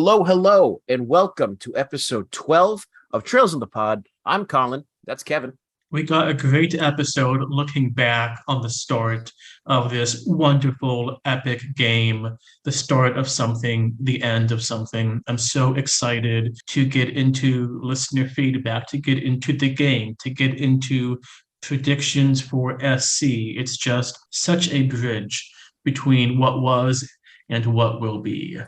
Hello, hello, and welcome to episode 12 of Trails in the Pod. I'm Colin. That's Kevin. We got a great episode looking back on the start of this wonderful, epic game, the start of something, the end of something. I'm so excited to get into listener feedback, to get into the game, to get into predictions for SC. It's just such a bridge between what was and what will be.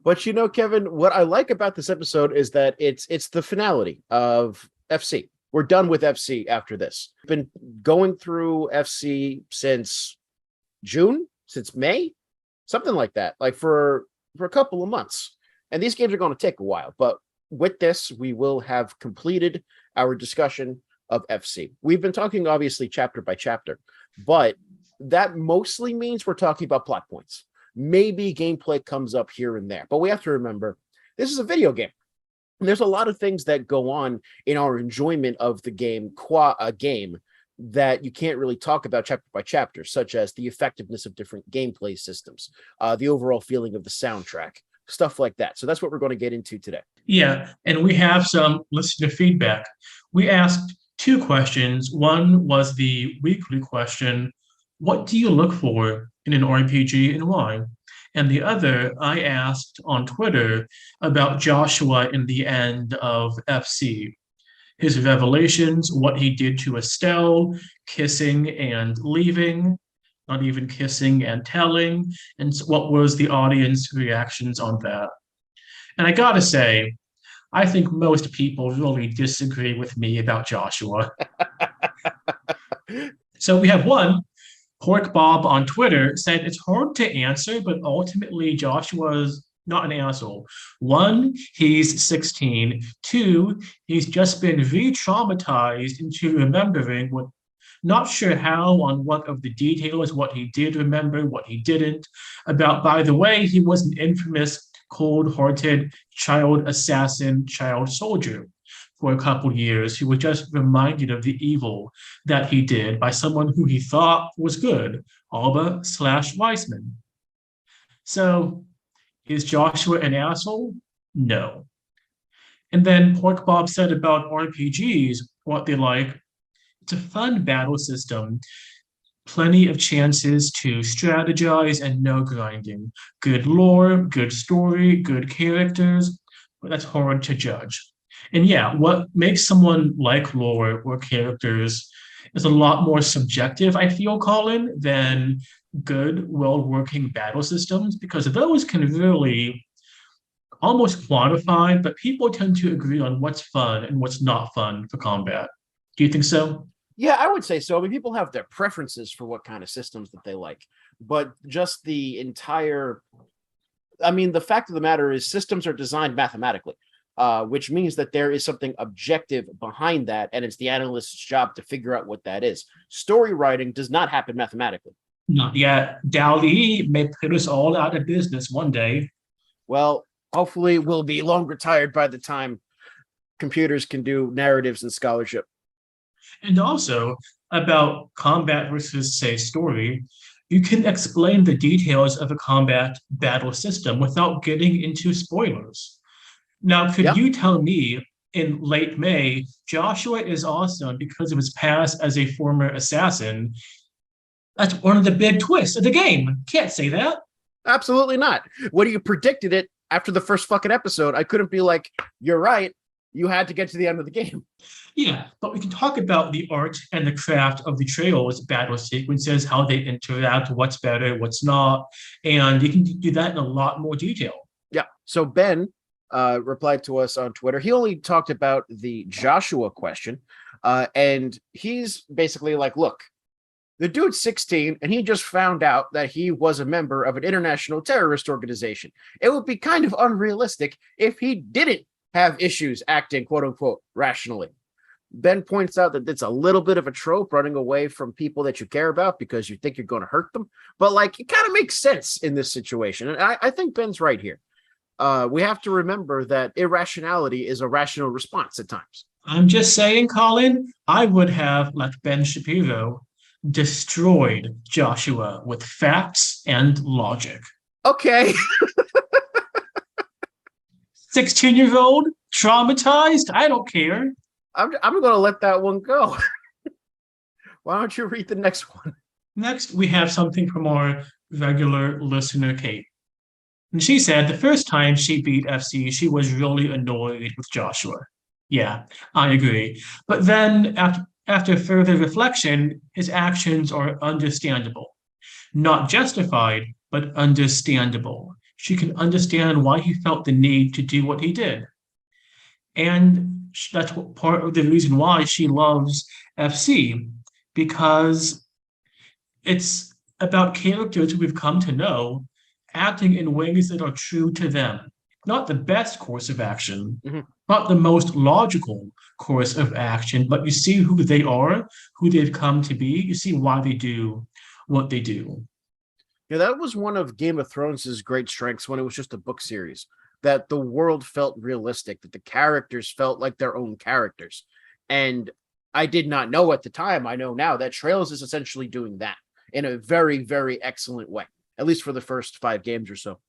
But you know, Kevin, what I like about this episode is that it's the finality of FC. We're done with FC after this. Been going through FC since June, since May, something like that, like for a couple of months. And these games are going to take a while, but with this, we will have completed our discussion of FC. We've been talking obviously chapter by chapter, but that mostly means we're talking about plot points. Maybe gameplay comes up here and there, but we have to remember this is a video game. And there's a lot of things that go on in our enjoyment of the game, that you can't really talk about chapter by chapter, such as the effectiveness of different gameplay systems, the overall feeling of the soundtrack, stuff like that. So that's what we're going to get into today. Yeah, and we have some listener feedback. We asked two questions. One was the weekly question, what do you look for in an RPG and why? And the other, I asked on Twitter about Joshua in the end of FC, his revelations, what he did to Estelle, kissing and leaving, not even kissing and telling, and what was the audience reactions on that. And I gotta say, I think most people really disagree with me about Joshua. So we have one. Pork Bob on Twitter said it's hard to answer, but ultimately Joshua's not an asshole. One, he's 16. Two, he's just been re-traumatized into remembering what, not sure how on what of the details, what he did remember, what he didn't. About, by the way, he was an infamous, cold-hearted child assassin, child soldier for a couple years, who was just reminded of the evil that he did by someone who he thought was good, Alba/Weissman. So, is Joshua an asshole? No. And then Pork Bob said about RPGs, what they like, it's a fun battle system, plenty of chances to strategize and no grinding. Good lore, good story, good characters, but that's hard to judge. And yeah, what makes someone like lore or characters is a lot more subjective, I feel, Colin, than good, well-working battle systems, because those can really almost quantify, but people tend to agree on what's fun and what's not fun for combat. Do you think so? Yeah, I would say so. I mean, people have their preferences for what kind of systems that they like, but just the fact of the matter is systems are designed mathematically. Which means that there is something objective behind that, and it's the analyst's job to figure out what that is. Story writing does not happen mathematically. Not yet. DALL-E may put us all out of business one day. Well, hopefully we'll be long retired by the time computers can do narratives and scholarship. And also, about combat versus, say, story, you can explain the details of a combat battle system without getting into spoilers. Now, could you tell me in late May, Joshua is awesome because of his past as a former assassin? That's one of the big twists of the game. Can't say that. Absolutely not. When you predicted it after the first fucking episode, I couldn't be like, you're right. You had to get to the end of the game. Yeah, but we can talk about the art and the craft of the Trails battle sequences, how they interact, what's better, what's not, and you can do that in a lot more detail. Yeah, so Ben replied to us on Twitter. He only talked about the Joshua question, and he's basically like, look, the dude's 16 and he just found out that he was a member of an international terrorist organization. It would be kind of unrealistic if he didn't have issues acting quote unquote rationally. Ben points out that it's a little bit of a trope, running away from people that you care about because you think you're going to hurt them, but like it kind of makes sense in this situation, and I think Ben's right here. We have to remember that irrationality is a rational response at times. I'm just saying, Colin, I would have, like Ben Shapiro, destroyed Joshua with facts and logic. Okay. 16-year-old traumatized? I don't care. I'm going to let that one go. Why don't you read the next one? Next, we have something from our regular listener, Kate. And she said the first time she beat FC, she was really annoyed with Joshua. Yeah, I agree. But then, after further reflection, his actions are understandable. Not justified, but understandable. She can understand why he felt the need to do what he did. And that's part of the reason why she loves FC, because it's about characters who we've come to know acting in ways that are true to them. Not the best course of action, not the most logical course of action, but you see who they are, who they've come to be. You see why they do what they do. Yeah, that was one of Game of Thrones' great strengths when it was just a book series, that the world felt realistic, that the characters felt like their own characters. And I did not know at the time, I know now, that Trails is essentially doing that in a very, very excellent way, at least for the first 5 games or so.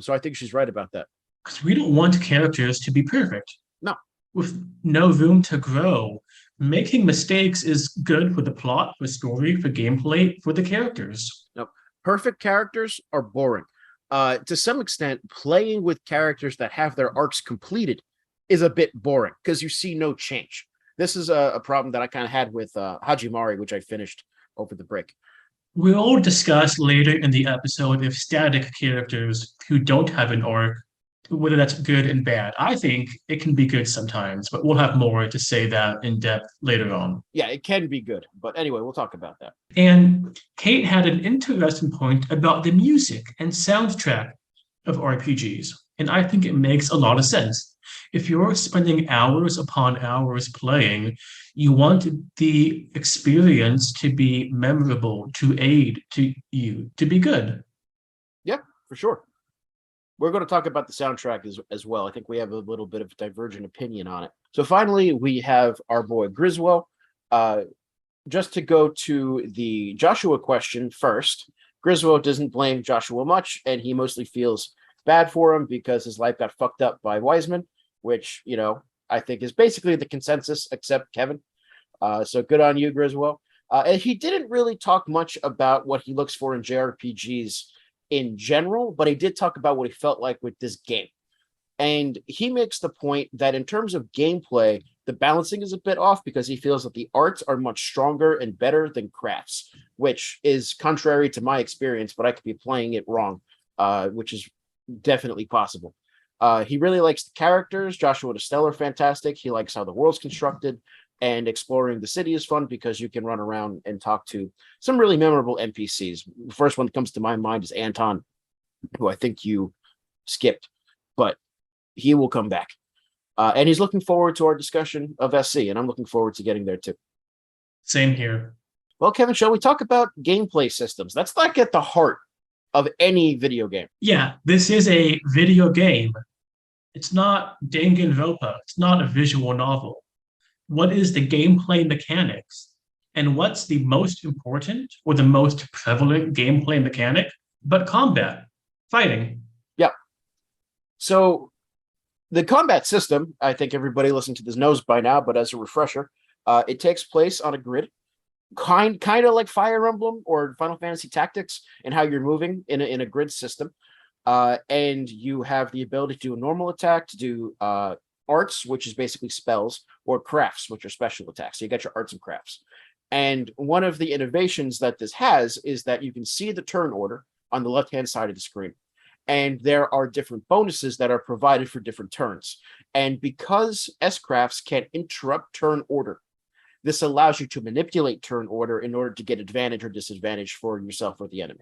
So I think she's right about that. Because we don't want characters to be perfect. No. With no room to grow. Making mistakes is good for the plot, for story, for gameplay, for the characters. No. Perfect characters are boring. To some extent, playing with characters that have their arcs completed is a bit boring because you see no change. This is a problem that I kind of had with Hajimari, which I finished over the break. We'll discuss later in the episode if static characters who don't have an arc, whether that's good and bad. I think it can be good sometimes, but we'll have more to say that in depth later on. Yeah, it can be good. But anyway, we'll talk about that. And Kate had an interesting point about the music and soundtrack of RPGs. And I think it makes a lot of sense. If you're spending hours upon hours playing, you want the experience to be memorable, to aid to you, to be good. Yeah, for sure. We're going to talk about the soundtrack as well. I think we have a little bit of a divergent opinion on it. So finally, we have our boy Griswold. Just to go to the Joshua question first, Griswold doesn't blame Joshua much, and he mostly feels bad for him because his life got fucked up by Wiseman, which, you know, I think is basically the consensus, except Kevin. So good on you, Griswold. And he didn't really talk much about what he looks for in JRPGs in general, but he did talk about what he felt like with this game. And he makes the point that in terms of gameplay, the balancing is a bit off because he feels that the arts are much stronger and better than crafts, which is contrary to my experience, but I could be playing it wrong, which is definitely possible. He really likes the characters. Joshua and Estelle are fantastic. He likes how the world's constructed, and exploring the city is fun because you can run around and talk to some really memorable NPCs. The first one that comes to my mind is Anton, who I think you skipped, but he will come back. And he's looking forward to our discussion of SC, and I'm looking forward to getting there too. Same here. Well, Kevin, shall we talk about gameplay systems? That's like at the heart of any video game. Yeah, this is a video game. It's not Danganronpa. It's not a visual novel. What is the gameplay mechanics? And what's the most important or the most prevalent gameplay mechanic? But combat, fighting. Yeah. So the combat system, I think everybody listening to this knows by now, but as a refresher, it takes place on a grid, kind of like Fire Emblem or Final Fantasy Tactics, and how you're moving in a grid system. And you have the ability to do a normal attack, to do arts, which is basically spells, or crafts, which are special attacks. So you got your arts and crafts. And one of the innovations that this has is that you can see the turn order on the left-hand side of the screen. And there are different bonuses that are provided for different turns. And because S-crafts can interrupt turn order, this allows you to manipulate turn order in order to get advantage or disadvantage for yourself or the enemy.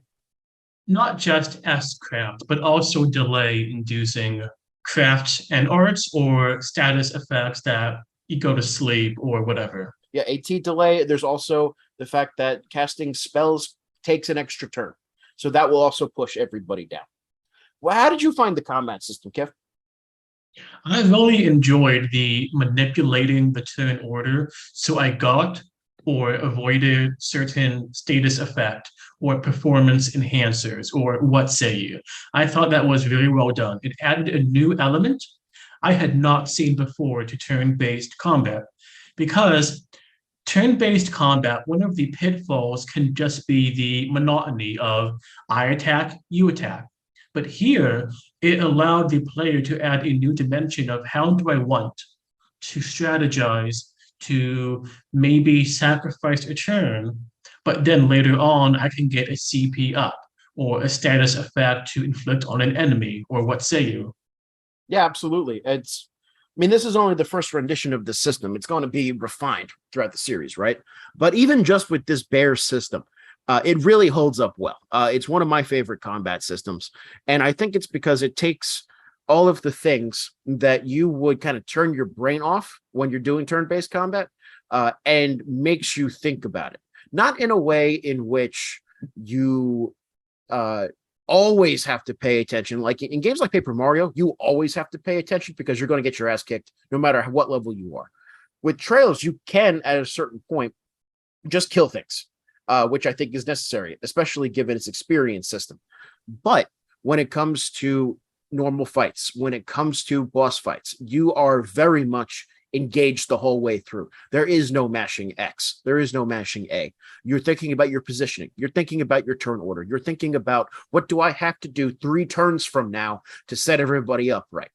Not just S-craft, but also delay-inducing crafts and arts or status effects that you go to sleep or whatever. Yeah, AT delay. There's also the fact that casting spells takes an extra turn. So that will also push everybody down. Well, how did you find the combat system, Kev? I really enjoyed the manipulating the turn order. So I got or avoided certain status effect or performance enhancers or what say you. I thought that was very well done. It added a new element I had not seen before to turn-based combat because turn-based combat, one of the pitfalls can just be the monotony of I attack, you attack. But here, it allowed the player to add a new dimension of how do I want to strategize, to maybe sacrifice a turn, but then later on I can get a CP up or a status effect to inflict on an enemy, or what say you? Yeah, absolutely. I mean, this is only the first rendition of the system. It's going to be refined throughout the series, right? But even just with this bare system, it really holds up well. It's one of my favorite combat systems. And I think it's because it takes all of the things that you would kind of turn your brain off when you're doing turn-based combat, and makes you think about it. Not in a way in which you always have to pay attention. Like in games like Paper Mario, you always have to pay attention because you're going to get your ass kicked no matter what level you are. With Trails, you can, at a certain point, just kill things, which I think is necessary, especially given its experience system. But when it comes to normal fights, when it comes to boss fights, you are very much engaged the whole way through. There is no mashing X. There is no mashing A. You're thinking about your positioning. You're thinking about your turn order. You're thinking about what do I have to do 3 turns from now to set everybody up right.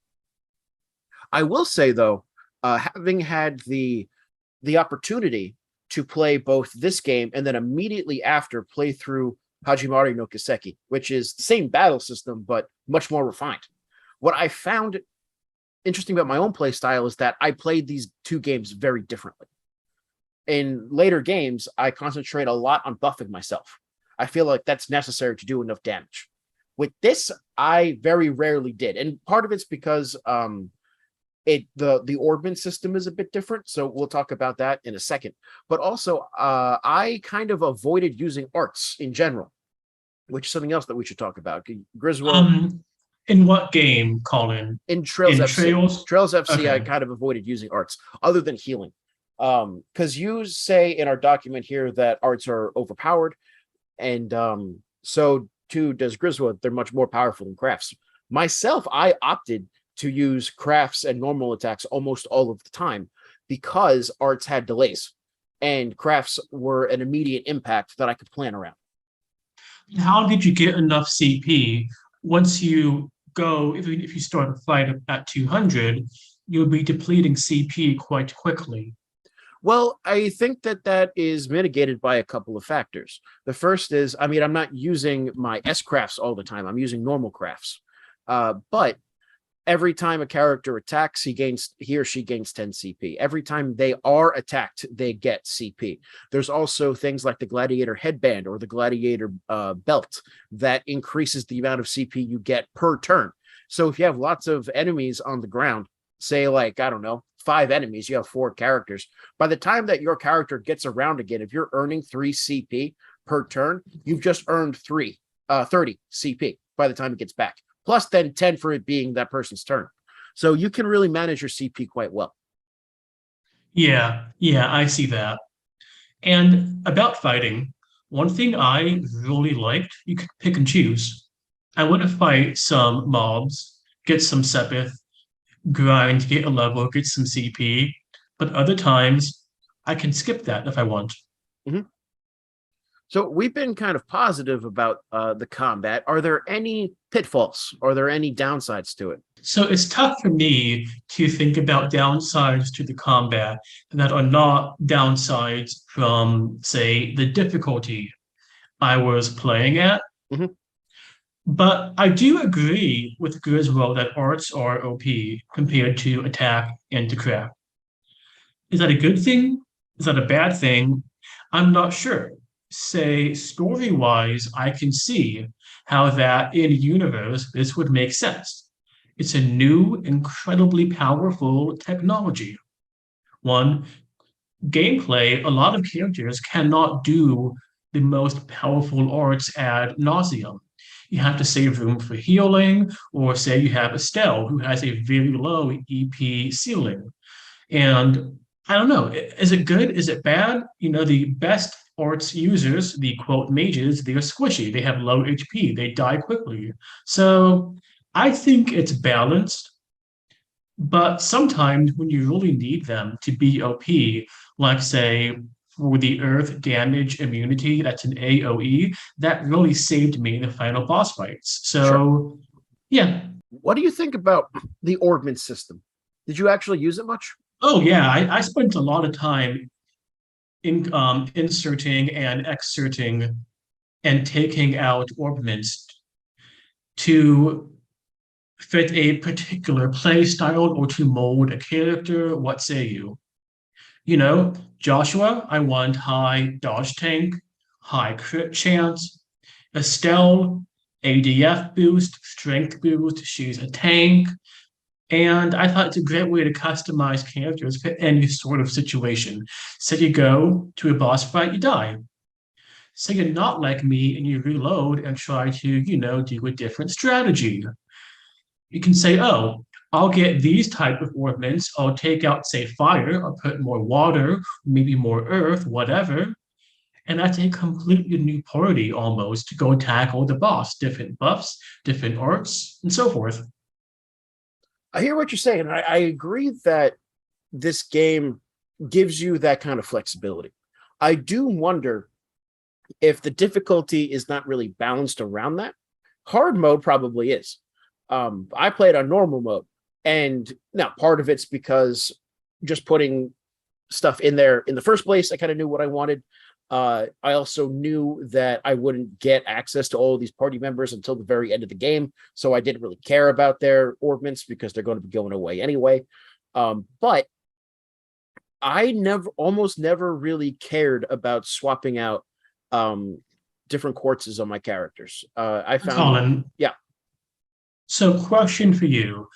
I will say, though, having had the opportunity to play both this game and then immediately after play through Hajimari no Kiseki, which is the same battle system, but much more refined. What I found interesting about my own play style is that I played these 2 games very differently. In later games, I concentrate a lot on buffing myself. I feel like that's necessary to do enough damage. With this, I very rarely did. And part of it's because the Orbment system is a bit different. So we'll talk about that in a second. But also, I kind of avoided using arts in general, which is something else that we should talk about. Griswold. In what game, Colin? In Trails In FC. Trails? Trails FC, I Okay. kind of avoided using arts other than healing. Because you say in our document here that arts are overpowered, and so too does Griswold. They're much more powerful than crafts. Myself, I opted to use crafts and normal attacks almost all of the time because arts had delays and crafts were an immediate impact that I could plan around. How did you get enough CP once you go, even if you start a fight at 200, you'll be depleting CP quite quickly. Well, I think that is mitigated by a couple of factors. The first is, I mean, I'm not using my S crafts all the time. I'm using normal crafts. But every time a character attacks, he or she gains 10 CP. Every time they are attacked, they get CP. There's also things like the gladiator headband or the gladiator belt that increases the amount of CP you get per turn. So if you have lots of enemies on the ground, say like, I don't know, 5 enemies, you have 4 characters. By the time that your character gets around again, if you're earning 3 CP per turn, you've just earned 30 CP by the time it gets back. Plus then 10 for it being that person's turn. So you can really manage your CP quite well. Yeah, I see that. And about fighting, one thing I really liked, you could pick and choose. I want to fight some mobs, get some Sepith, grind, get a level, get some CP, but other times I can skip that if I want. Mm-hmm. So we've been kind of positive about the combat. Are there any pitfalls? Are there any downsides to it? So it's tough for me to think about downsides to the combat that are not downsides from, say, the difficulty I was playing at. Mm-hmm. But I do agree with Griswold that arts are OP compared to attack and to craft. Is that a good thing? Is that a bad thing? I'm not sure. Say, story wise, I can see how that in universe this would make sense. It's a new, incredibly powerful technology. One, gameplay, a lot of characters cannot do the most powerful arts ad nauseum. You have to save room for healing, or say you have Estelle, who has a very low EP ceiling. And I don't know. Is it good? Is it bad? The best arts users, the quote mages, they are squishy. They have low HP. They die quickly. So I think it's balanced. But sometimes when you really need them to be OP, like say for the earth damage immunity, that's an AoE, that really saved me in the final boss fights. Sure. So yeah. What do you think about the Orbment system? Did you actually use it much? Oh yeah, I spent a lot of time inserting and exerting and taking out orbments to fit a particular play style or to mold a character. What say you? Joshua, I want high dodge tank, high crit chance. Estelle, ADF boost, strength boost. She's a tank. And I thought it's a great way to customize characters for any sort of situation. Say you go to a boss fight, you die. Say you're not like me and you reload and try to, do a different strategy. You can say, oh, I'll get these type of ornaments. I'll take out, say, fire. I'll put more water, maybe more earth, whatever. And that's a completely new party almost to go tackle the boss. Different buffs, different arts, and so forth. I hear what you're saying. I agree that this game gives you that kind of flexibility. I do wonder if the difficulty is not really balanced around that. Hard mode probably is. I played on normal mode, and now part of it's because just putting stuff in there in the first place, I kind of knew what I wanted. I also knew that I wouldn't get access to all of these party members until the very end of the game, so I didn't really care about their orbments because they're going to be going away anyway. But I almost never really cared about swapping out different quartzes on my characters. I found, Colin. yeah. So, question for you: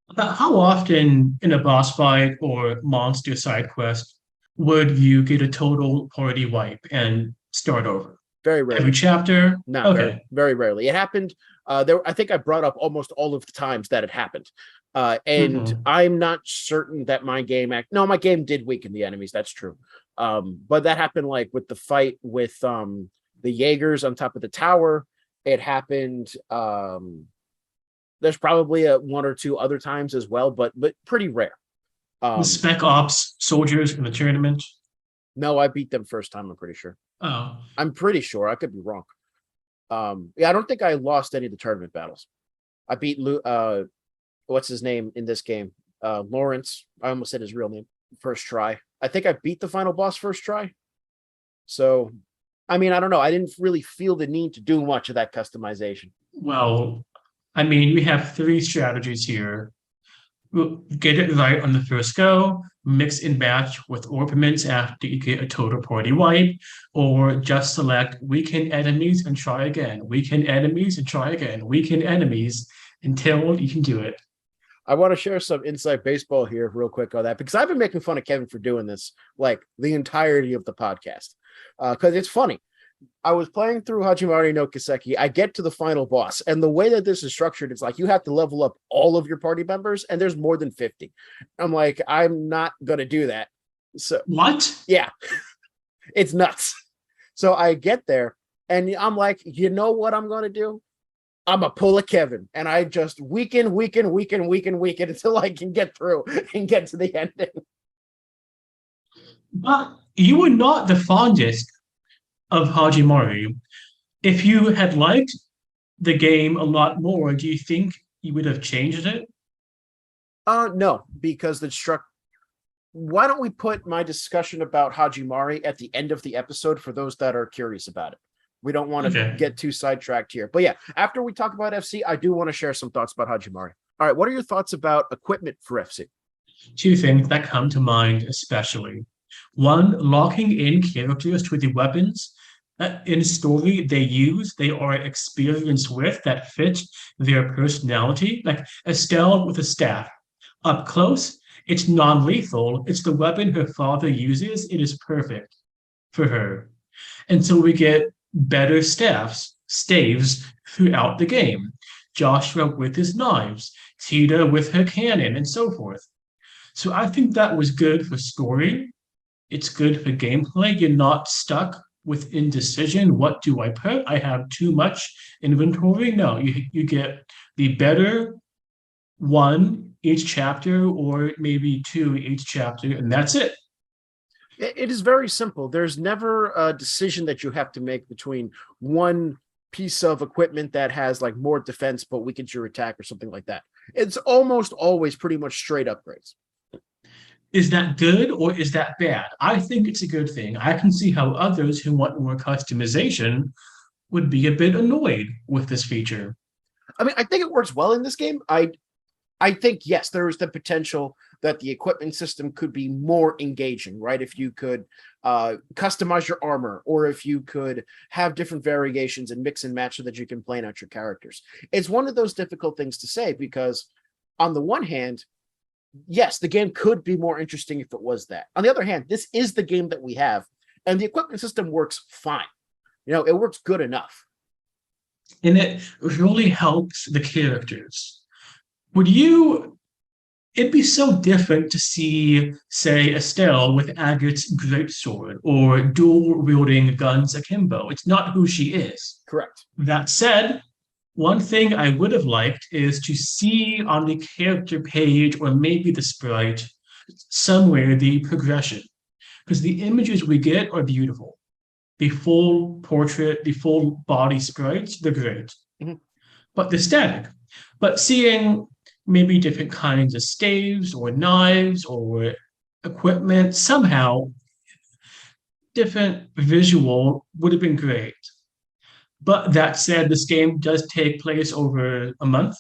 about how often in a boss fight or monster side quest would you get a total party wipe and start over? Very rarely. Every chapter? No, Okay. very, very rarely. It happened. I think I brought up almost all of the times that it happened. And I'm not certain that my game my game did weaken the enemies. That's true. But that happened like with the fight with the Jaegers on top of the tower. It happened. There's probably one or two other times as well, but pretty rare. The Spec Ops soldiers in the tournament? No, I beat them first time, I'm pretty sure. Oh. I'm pretty sure. I could be wrong. Yeah, I don't think I lost any of the tournament battles. I beat what's his name in this game? Lawrence. I almost said his real name. First try. I think I beat the final boss first try. So, I mean, I don't know. I didn't really feel the need to do much of that customization. Well, I mean, we have three strategies here. We'll get it right on the first go, mix and match with orbments after you get a total party wipe, or just select weaken enemies and try again. Weaken enemies and try again. Weaken enemies until you can do it. I want to share some inside baseball here real quick on that, because I've been making fun of Kevin for doing this like the entirety of the podcast. Because it's funny. I was playing through Hajimari no Kiseki. I get to the final boss, and the way that this is structured, it's like you have to level up all of your party members, and there's more than 50. I'm like, I'm not gonna do that. So what? Yeah, it's nuts. So I get there, and I'm like, you know what I'm gonna do? I'm gonna pull a Kevin, and I just weaken until I can get through and get to the ending. But you were not the fondest of Hajimari. If you had liked the game a lot more, do you think you would have changed it? No, because why don't we put my discussion about Hajimari at the end of the episode for those that are curious about it? We don't want to get too sidetracked here. But yeah, after we talk about FC, I do want to share some thoughts about Hajimari. All right, what are your thoughts about equipment for FC? Two things that come to mind especially. One, locking in characters to the weapons in story they are experienced with, that fit their personality. Like Estelle with a staff. Up close, it's non-lethal. It's the weapon her father uses. It is perfect for her. And so we get better staves throughout the game. Joshua with his knives, Tita with her cannon, and so forth. So I think that was good for story. It's good for gameplay. You're not stuck with indecision. What do I put? I have too much inventory. No, you get the better one each chapter, or maybe two each chapter, and that's it. It is very simple. There's never a decision that you have to make between one piece of equipment that has like more defense but weakens your attack or something like that. It's almost always pretty much straight upgrades. Is that good or is that bad? I think it's a good thing. I can see how others who want more customization would be a bit annoyed with this feature. I mean, I think it works well in this game. I think, yes, there is the potential that the equipment system could be more engaging, right? If you could customize your armor, or if you could have different variations and mix and match so that you can plan out your characters. It's one of those difficult things to say because, on the one hand, yes, the game could be more interesting if it was that. On the other hand, this is the game that we have, and the equipment system works fine. It works good enough. And it really helps the characters. Would you It'd be so different to see, say, Estelle with Agate's greatsword or dual wielding guns akimbo. It's not who she is. Correct. That said, one thing I would have liked is to see on the character page or maybe the sprite somewhere the progression, because the images we get are beautiful. The full portrait, the full body sprites, they're great. Mm-hmm. But they're static. But seeing maybe different kinds of staves or knives or equipment, somehow different visual would have been great. But that said, this game does take place over a month,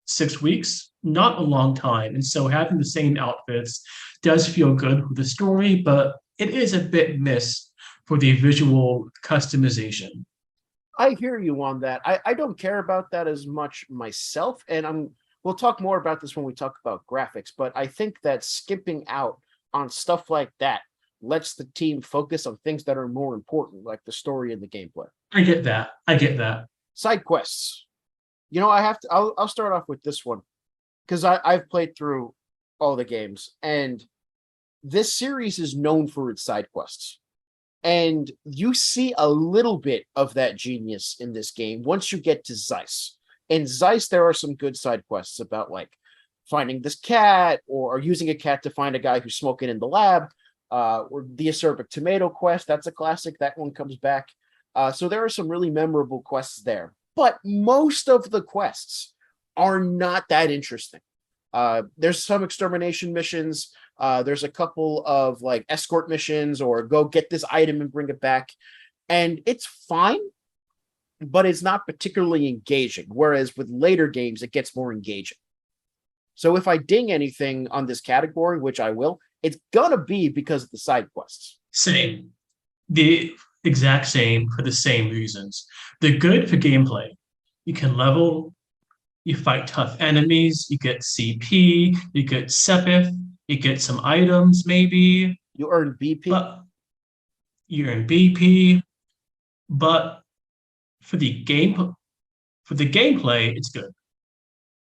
6 weeks, not a long time. And so having the same outfits does feel good with the story, but it is a bit missed for the visual customization. I hear you on that. I don't care about that as much myself, and we'll talk more about this when we talk about graphics, but I think that skipping out on stuff like that lets the team focus on things that are more important, like the story and the gameplay. I get that. I get that. Side quests. I'll start off with this one because I've played through all the games, and this series is known for its side quests. And you see a little bit of that genius in this game once you get to Zeiss. In Zeiss, there are some good side quests about like finding this cat or using a cat to find a guy who's smoking in the lab, or the acerbic tomato quest. That's a classic. That one comes back. So there are some really memorable quests there. But most of the quests are not that interesting. There's some extermination missions. There's a couple of like escort missions or go get this item and bring it back. And it's fine, but it's not particularly engaging. Whereas with later games, it gets more engaging. So if I ding anything on this category, which I will, it's gonna be because of the side quests. Same. The exact same for the same reasons. They're good for gameplay. You can level, you fight tough enemies, you get CP, you get Sepith, you get some items maybe. You earn BP. But you earn BP. But for the gameplay, it's good.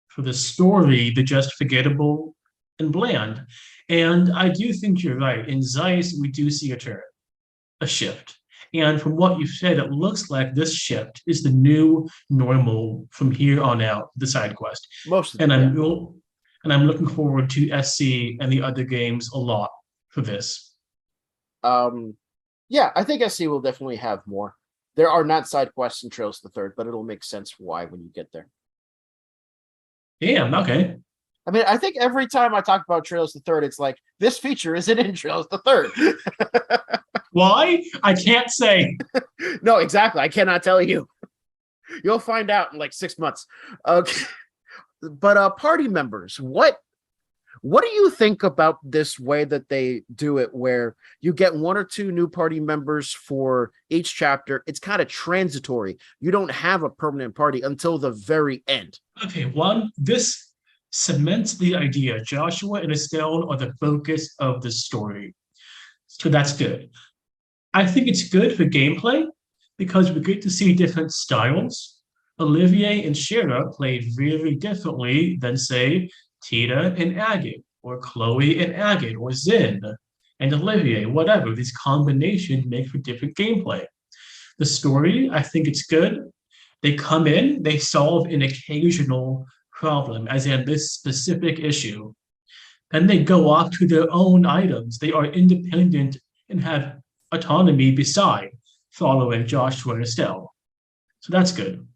For the story, they're just forgettable and bland. And I do think you're right. In Zeiss, we do see a shift. And from what you've said, it looks like this shift is the new normal from here on out, the side quest. Most of and them, I'm looking forward to SC and the other games a lot for this. Yeah, I think SC will definitely have more. There are not side quests in Trails the Third, but it'll make sense why when you get there. Damn, okay. I mean, I think every time I talk about Trails the Third, it's like, this feature isn't in Trails the Third. Why? I can't say. No, exactly. I cannot tell you. You'll find out in like 6 months. Okay. But party members, what do you think about this way that they do it, where you get 1 or 2 new party members for each chapter? It's kind of transitory. You don't have a permanent party until the very end. Okay, this cements the idea Joshua and Estelle are the focus of the story. So that's good. I think it's good for gameplay because we get to see different styles. Olivier and Shira played very differently than, say, Tita and Agate. or Chloe and Agate, or Zin and Olivier, whatever. These combinations make for different gameplay. The story, I think it's good. They come in, they solve an occasional problem, as in this specific issue. Then they go off to their own items. They are independent and have autonomy beside following Joshua and Estelle. So that's good.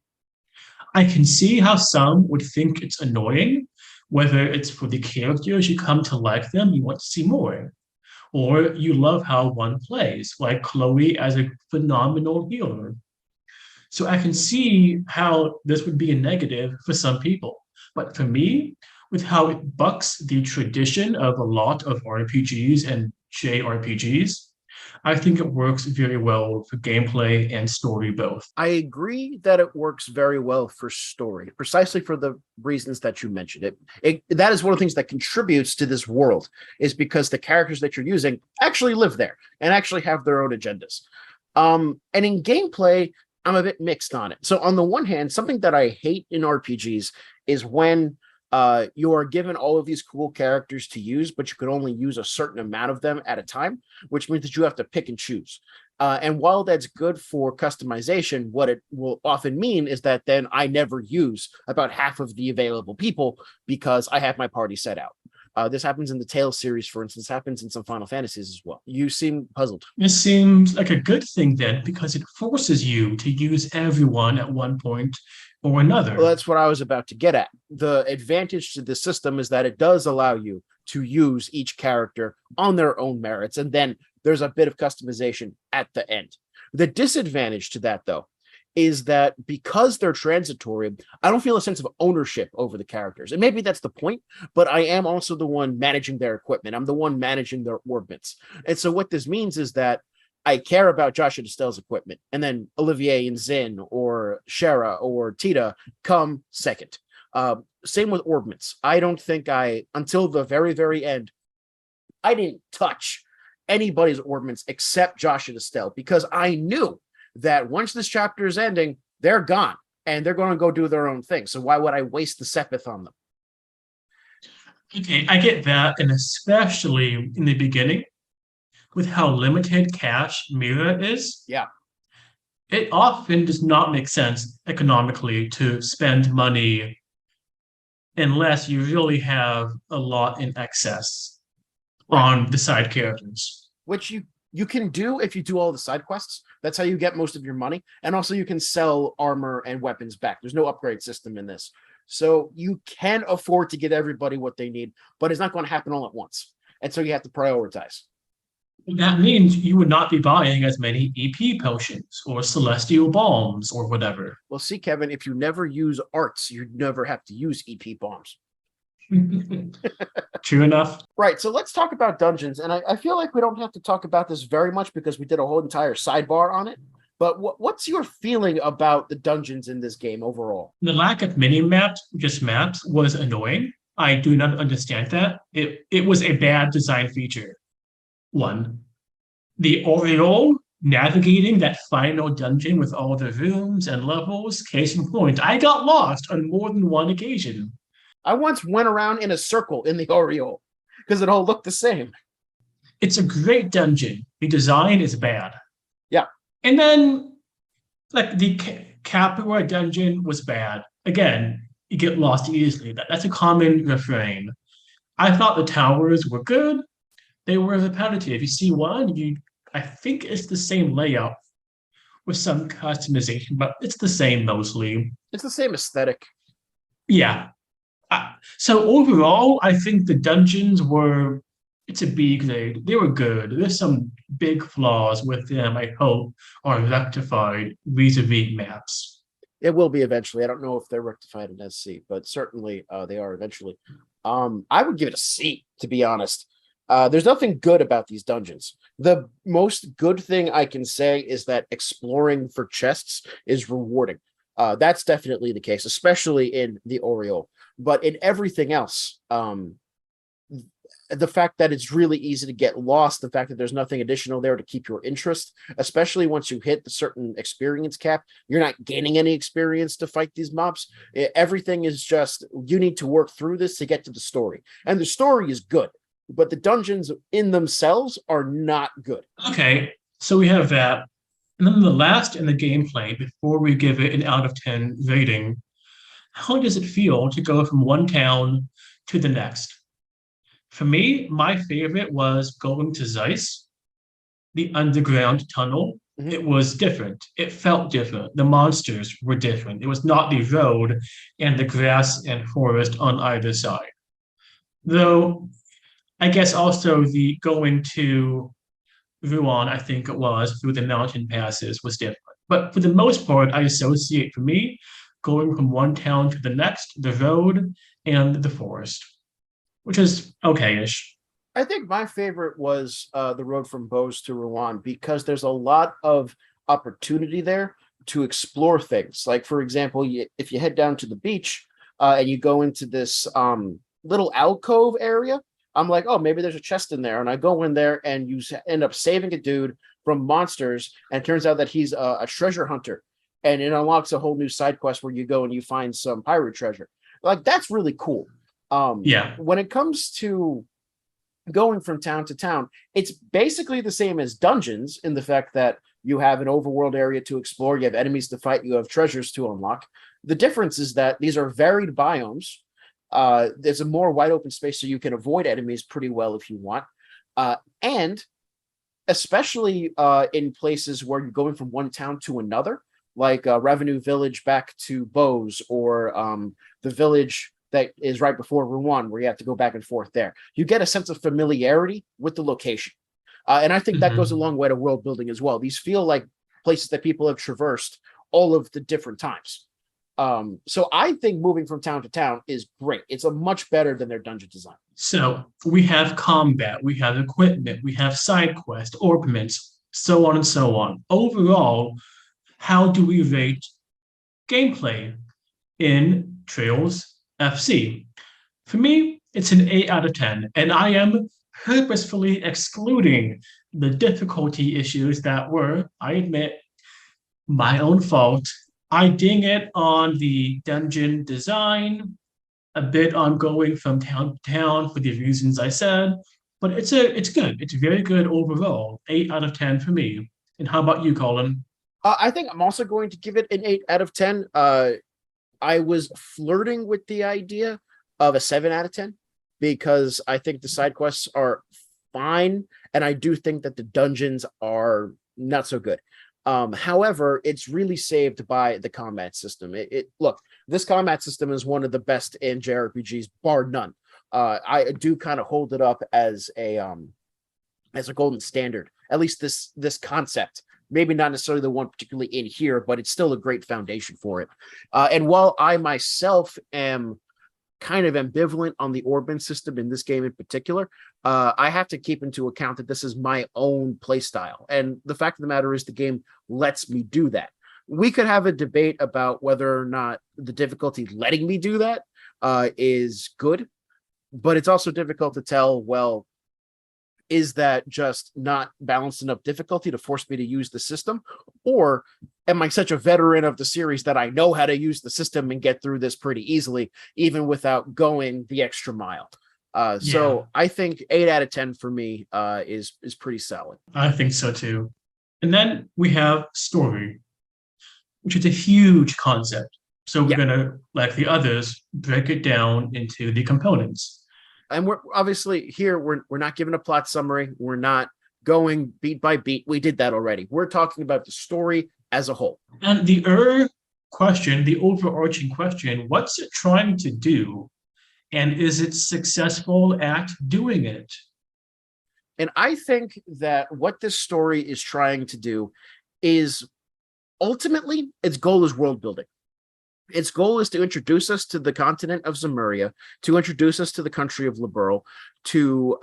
I can see how some would think it's annoying, whether it's for the characters, you come to like them, you want to see more, or you love how one plays, like Chloe as a phenomenal healer. So I can see how this would be a negative for some people. But for me, with how it bucks the tradition of a lot of RPGs and JRPGs, I think it works very well for gameplay and story both. I agree that it works very well for story, precisely for the reasons that you mentioned. That is one of the things that contributes to this world, is because the characters that you're using actually live there and actually have their own agendas. And in gameplay, I'm a bit mixed on it. So on the one hand, something that I hate in RPGs is when you are given all of these cool characters to use, but you can only use a certain amount of them at a time, which means that you have to pick and choose. And while that's good for customization, what it will often mean is that then I never use about half of the available people because I have my party set out. This happens in the Tales series, for instance, happens in some Final Fantasies as well. You seem puzzled. This seems like a good thing then, because it forces you to use everyone at one point or another. Well, that's what I was about to get at. The advantage to the system is that it does allow you to use each character on their own merits, and then there's a bit of customization at the end. The disadvantage to that, though, is that because they're transitory, I don't feel a sense of ownership over the characters. And maybe that's the point, but I am also the one managing their equipment. I'm the one managing their orbments. And so what this means is that I care about Josh and Estelle's equipment, and then Olivier and Zin or Shara or Tita come second. Same with Orbments. I don't think until the very, very end, I didn't touch anybody's Orbments except Josh and Estelle, because I knew that once this chapter is ending, they're gone and they're going to go do their own thing. So why would I waste the Sepith on them? Okay, I get that, and especially in the beginning, with how limited cash Mira is. Yeah. It often does not make sense economically to spend money unless you really have a lot in excess on the side characters. Which you can do if you do all the side quests. That's how you get most of your money. And also you can sell armor and weapons back. There's no upgrade system in this. So you can afford to get everybody what they need, but it's not going to happen all at once. And so you have to prioritize. That means you would not be buying as many EP potions or celestial bombs or whatever. Well, see, Kevin, if you never use arts, you never have to use EP bombs. True enough. Right, so let's talk about dungeons. And I feel like we don't have to talk about this very much because we did a whole entire sidebar on it. But what's your feeling about the dungeons in this game overall? The lack of mini-maps, just maps, was annoying. I do not understand that. It was a bad design feature. One, the Aureole navigating that final dungeon with all the rooms and levels, case in point, I got lost on more than one occasion. I once went around in a circle in the Aureole because it all looked the same. It's a great dungeon. The design is bad. Yeah. And then, like, the Capua dungeon was bad. Again, you get lost easily. That's a common refrain. I thought the towers were good. They were repetitive. You see one, I think it's the same layout with some customization, but it's the same mostly. It's the same aesthetic. Yeah. So overall, I think the dungeons it's a B grade. They were good. There's some big flaws with them, I hope, are rectified vis-a-vis maps. It will be eventually. I don't know if they're rectified in SC, but certainly they are eventually. I would give it a C, to be honest. There's nothing good about these dungeons. The most good thing I can say is that exploring for chests is rewarding. That's definitely the case, especially in the Aureole. But in everything else, the fact that it's really easy to get lost, the fact that there's nothing additional there to keep your interest, especially once you hit the certain experience cap, you're not gaining any experience to fight these mobs. Everything is just, you need to work through this to get to the story. And the story is good, but the dungeons in themselves are not good. Okay, so we have that. And then the last in the gameplay, before we give it an out of 10 rating, how does it feel to go from one town to the next? For me, my favorite was going to Zeiss, the underground tunnel. Mhm. It was different. It felt different. The monsters were different. It was not the road and the grass and forest on either side. Though, I guess also the going to Ruan, I think it was, through the mountain passes was different. But for the most part, I associate for me going from one town to the next, the road and the forest, which is okay-ish. I think my favorite was the road from Bose to Rouen because there's a lot of opportunity there to explore things. Like, for example, if you head down to the beach and you go into this little alcove area, I'm like, oh, maybe there's a chest in there. And I go in there and you end up saving a dude from monsters. And it turns out that he's a treasure hunter. And it unlocks a whole new side quest where you go and you find some pirate treasure. Like, that's really cool. Yeah. When it comes to going from town to town, it's basically the same as dungeons in the fact that you have an overworld area to explore, you have enemies to fight, you have treasures to unlock. The difference is that these are varied biomes. There's a more wide open space, so you can avoid enemies pretty well if you want. And especially in places where you're going from one town to another, like Revenue Village back to Bose, or the village that is right before Rouen, where you have to go back and forth there. You get a sense of familiarity with the location. And I think that goes a long way to world building as well. These feel like places that people have traversed all of the different times. So I think moving from town to town is great. It's a much better than their dungeon design. So we have combat, we have equipment, we have side quest, orbments, so on and so on. Overall, how do we rate gameplay in Trails FC? For me, it's an 8 out of 10, and I am purposefully excluding the difficulty issues that were, I admit, my own fault. I ding it on the dungeon design, a bit on going from town to town for the reasons I said, but it's good. It's very good overall. 8 out of 10 for me. And how about you, Colin? I think I'm also going to give it an 8 out of 10. I was flirting with the idea of a 7 out of 10 because I think the side quests are fine, and I do think that the dungeons are not so good. However, it's really saved by the combat system. Look, this combat system is one of the best in JRPGs, bar none. I do kind of hold it up as a golden standard. At least this concept. Maybe not necessarily the one particularly in here, but it's still a great foundation for it. And while I myself am kind of ambivalent on the Orbment system in this game in particular, I have to keep into account that this is my own play style. And the fact of the matter is the game lets me do that. We could have a debate about whether or not the difficulty letting me do that is good, but it's also difficult to tell, well, is that just not balanced enough difficulty to force me to use the system? Or am I such a veteran of the series that I know how to use the system and get through this pretty easily, even without going the extra mile? So I think 8 out of 10 for me is pretty solid. I think so too. And then we have story, which is a huge concept. So we're going to, like the others, break it down into the components. And we're obviously here, we're not giving a plot summary. We're not going beat by beat. We did that already. We're talking about the story as a whole. And the question, the overarching question, what's it trying to do? And is it successful at doing it? And I think that what this story is trying to do is ultimately its goal is world building. Its goal is to introduce us to the continent of Zemuria, to introduce us to the country of Liberl, to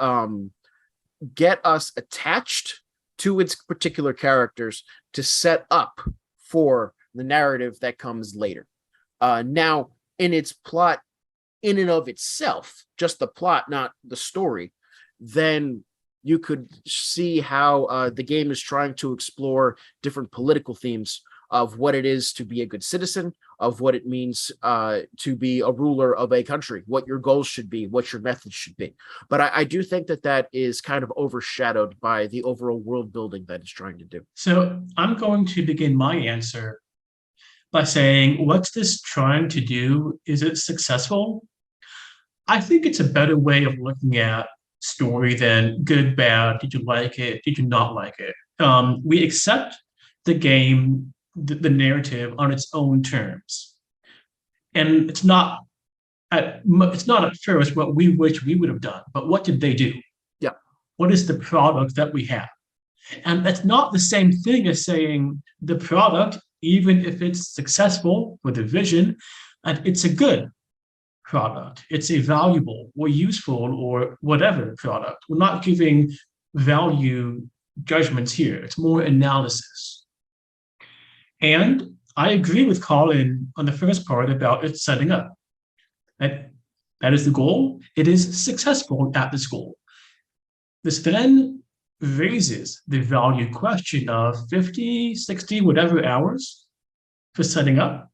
get us attached to its particular characters, to set up for the narrative that comes later. Now, in its plot, in and of itself, just the plot, not the story, then you could see how the game is trying to explore different political themes of what it is to be a good citizen, of what it means to be a ruler of a country, what your goals should be, what your methods should be. But I do think that that is kind of overshadowed by the overall world building that it's trying to do. So I'm going to begin my answer by saying, what's this trying to do? Is it successful? I think it's a better way of looking at story than good, bad. Did you like it? Did you not like it? We accept the game, the narrative on its own terms, and it's not at first what we wish we would have done. But what did they do? Yeah. What is the product that we have? And that's not the same thing as saying the product, even if it's successful with a vision, and it's a good product, it's a valuable or useful or whatever product. We're not giving value judgments here. It's more analysis. And I agree with Colin on the first part about it setting up. That is the goal. It is successful at this goal. This then raises the value question of 50, 60, whatever hours for setting up.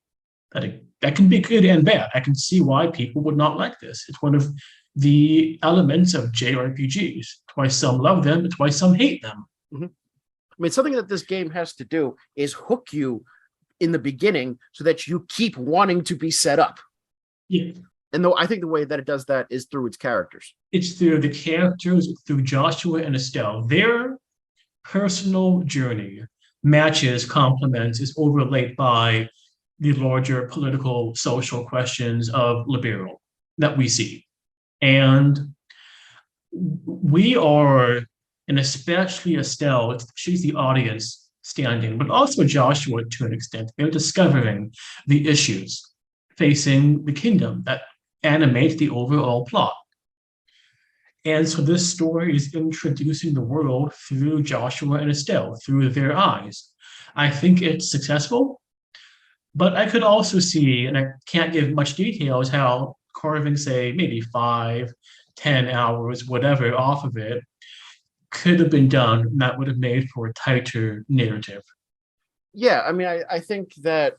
That can be good and bad. I can see why people would not like this. It's one of the elements of JRPGs. It's why some love them. It's why some hate them. Mm-hmm. I mean, something that this game has to do is hook you in the beginning so that you keep wanting to be set up. Yeah. And though I think the way that it does that is through its characters. It's through the characters, through Joshua and Estelle. Their personal journey matches, complements, is overlaid by the larger political, social questions of Liberal that we see. And we are, and especially Estelle, she's the audience standing, but also Joshua to an extent. They're discovering the issues facing the kingdom that animate the overall plot. And so this story is introducing the world through Joshua and Estelle, through their eyes. I think it's successful, but I could also see, and I can't give much details, how carving, say, maybe 5, 10 hours, whatever, off of it could have been done, and that would have made for a tighter narrative. Yeah, I mean, I think that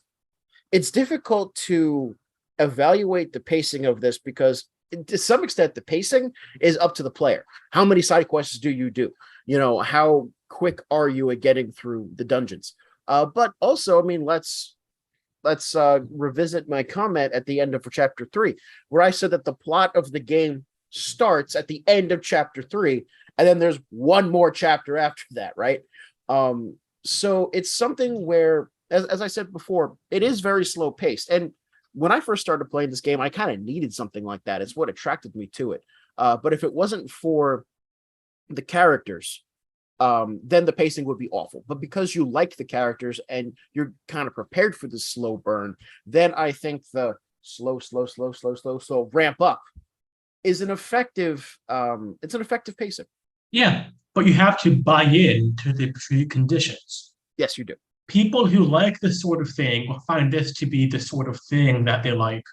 it's difficult to evaluate the pacing of this because to some extent the pacing is up to the player. How many side quests do you do? You know, how quick are you at getting through the dungeons? But also, I mean, let's revisit my comment at the end of chapter 3, where I said that the plot of the game starts at the end of chapter 3, and then there's one more chapter after that, right? So it's something where, as I said before, it is very slow paced. And when I first started playing this game, I kind of needed something like that. It's what attracted me to it. But if it wasn't for the characters, then the pacing would be awful. But because you like the characters and you're kind of prepared for the slow burn, then I think the slow ramp up is an effective pacing. Yeah, but you have to buy in to the preconditions. Yes, you do. People who like this sort of thing will find this to be the sort of thing that they like.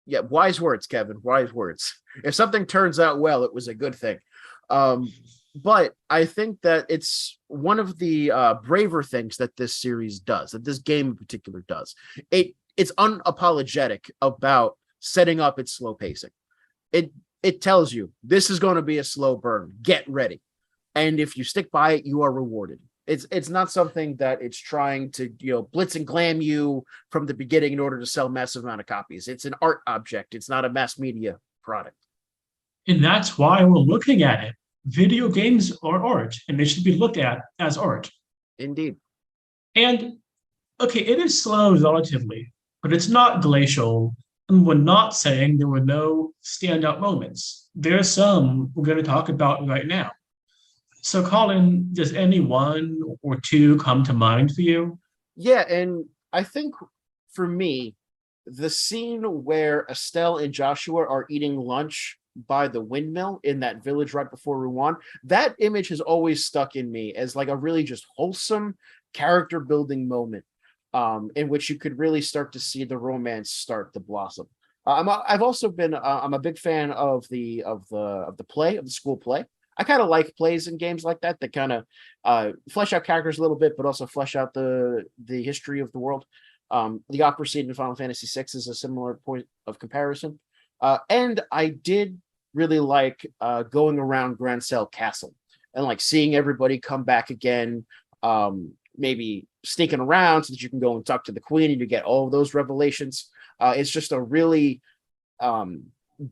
Yeah, wise words, Kevin. Wise words. If something turns out well, it was a good thing. But I think that it's one of the braver things that this series does, that this game in particular does. It's unapologetic about setting up its slow pacing. It tells you this is going to be a slow burn. Get ready. And if you stick by it, you are rewarded. It's not something that it's trying to, blitz and glam you from the beginning in order to sell massive amount of copies. It's an art object. It's not a mass media product. And that's why we're looking at it. Video games are art, and they should be looked at as art. Indeed. And, okay, it is slow relatively, but it's not glacial. And we're not saying there were no standout moments. There are some we're going to talk about right now. So, Colin, does any one or two come to mind for you? Yeah, and I think for me, the scene where Estelle and Joshua are eating lunch by the windmill in that village right before Rouen, that image has always stuck in me as like a really just wholesome character building moment in which you could really start to see the romance start to blossom. I've also been I'm a big fan of the school play. I kind of like plays in games like that kind of flesh out characters a little bit, but also flesh out the history of the world. The opera scene in Final Fantasy VI is a similar point of comparison. And I did really like going around Grand Cell Castle and like seeing everybody come back again. Maybe sneaking around so that you can go and talk to the queen and you get all of those revelations. It's just a really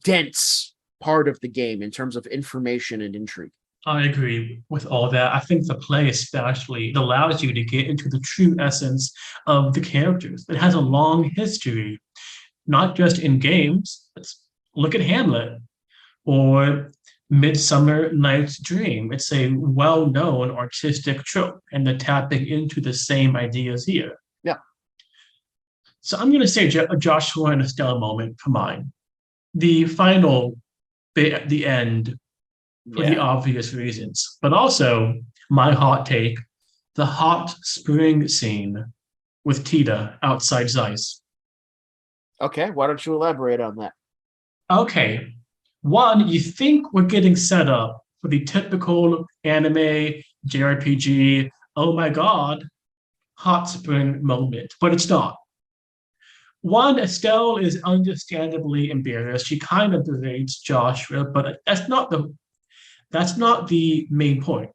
dense part of the game in terms of information and intrigue. I agree with all that. I think the play especially it allows you to get into the true essence of the characters. It has a long history, not just in games. Let's look at Hamlet or Midsummer Night's Dream. It's a well-known artistic trope, and they're tapping into the same ideas here. Yeah. So I'm going to say a Joshua and Estelle moment for mine. The final bit at the end for the obvious reasons, but also my hot take, the hot spring scene with Tita outside Zeiss. Okay, why don't you elaborate on that? Okay, one, you think we're getting set up for the typical anime JRPG, oh my god, hot spring moment, but it's not. One, Estelle is understandably embarrassed. She kind of berates Joshua, but that's not the main point.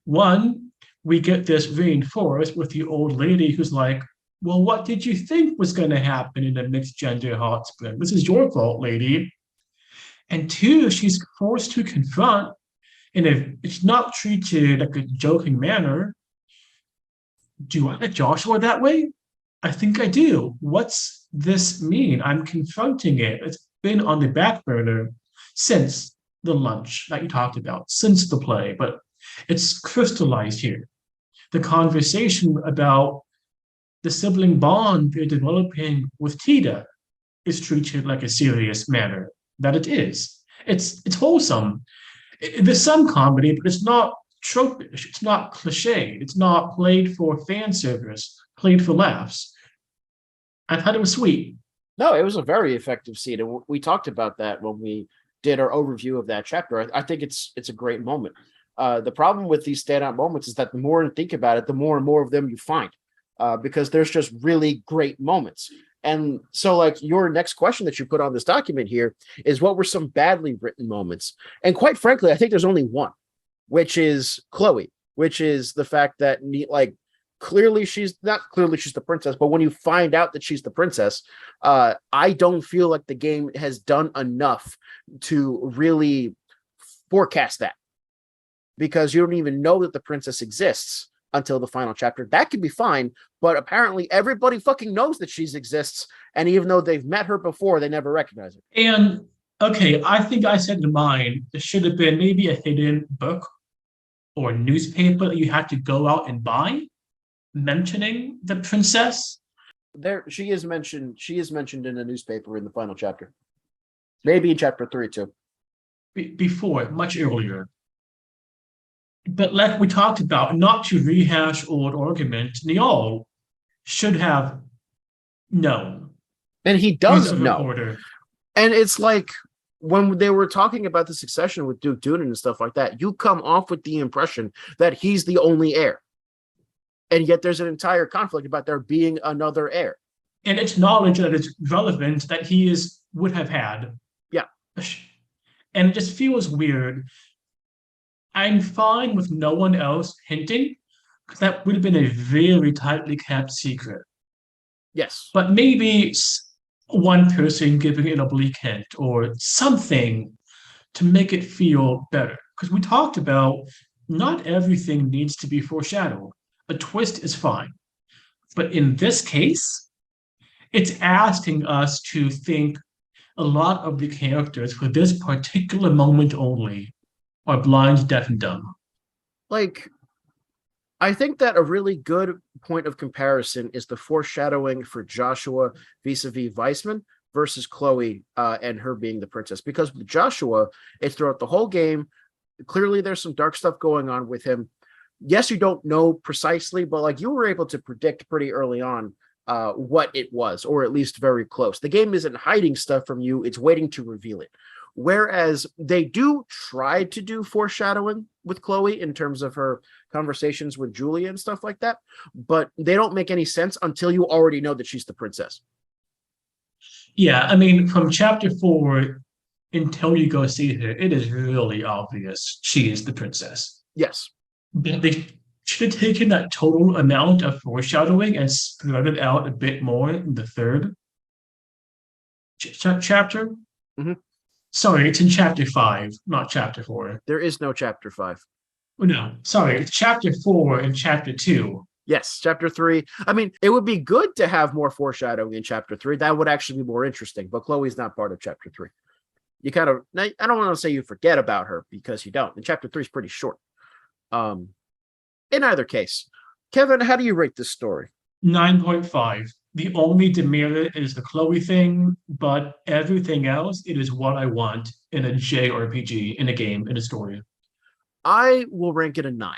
One, we get this reinforced with the old lady who's like, well, what did you think was going to happen in a mixed gender hot spring? This is your fault, lady. And two, she's forced to confront, and if it's not treated like a joking manner, do I like Joshua that way? I think I do. What's this mean? I'm confronting it. It's been on the back burner since the lunch that you talked about, since the play, but it's crystallized here. The conversation about the sibling bond you're developing with Tita is treated like a serious matter that it is. It's wholesome. There's some comedy, but it's not tropish. It's not cliched. It's not played for fan service, played for laughs. I thought it was sweet. No, it was a very effective scene, and we talked about that when we did our overview of that chapter. I think it's a great moment. The problem with these standout moments is that the more you think about it, the more and more of them you find, because there's just really great moments. And so, like, your next question that you put on this document here is, what were some badly written moments? And quite frankly, I think there's only one, which is Chloe, which is the fact that, like, clearly she's the princess, but when you find out that she's the princess, I don't feel like the game has done enough to really forecast that, because you don't even know that the princess exists until the final chapter. That could be fine, but apparently everybody fucking knows that she exists, and even though they've met her before, they never recognize her. And okay, I think I said in mine, there should have been maybe a hidden book or newspaper that you had to go out and buy mentioning the princess. There she is mentioned in a newspaper in the final chapter, maybe in chapter 3 too. Before, much earlier. But like we talked about, not to rehash old arguments, Niall should have known. And he does know. Reporter. And it's like, when they were talking about the succession with Duke Dunan and stuff like that, you come off with the impression that he's the only heir. And yet there's an entire conflict about there being another heir. And it's knowledge that is relevant that would have had. Yeah. And it just feels weird. I'm fine with no one else hinting, because that would have been a very tightly kept secret. Yes. But maybe one person giving an oblique hint or something to make it feel better. Because we talked about not everything needs to be foreshadowed. A twist is fine. But in this case, it's asking us to think a lot of the characters for this particular moment only are blind, deaf, and dumb. Like, I think that a really good point of comparison is the foreshadowing for Joshua vis-a-vis Weissman versus Chloe and her being the princess. Because with Joshua, it's throughout the whole game. Clearly, there's some dark stuff going on with him. Yes, you don't know precisely, but like you were able to predict pretty early on what it was, or at least very close. The game isn't hiding stuff from you, it's waiting to reveal it. Whereas they do try to do foreshadowing with Chloe in terms of her conversations with Julia and stuff like that, but they don't make any sense until you already know that she's the princess. Yeah, I mean, from chapter 4 until you go see her, it is really obvious she is the princess. Yes. But they should have taken that total amount of foreshadowing and spread it out a bit more in the third chapter. Mm-hmm. Sorry, it's in chapter 5, not chapter 4. There is no chapter 5. Oh, no, sorry, it's chapter 4 and chapter 2. Yes, chapter 3. I mean, it would be good to have more foreshadowing in chapter 3. That would actually be more interesting, but Chloe's not part of chapter 3. You kind of, I don't want to say you forget about her because you don't. And chapter 3 is pretty short. In either case, Kevin, how do you rate this story? 9.5. The only demerit is the Chloe thing, but everything else, it is what I want in a JRPG, in a game, in a story. I will rank it a 9.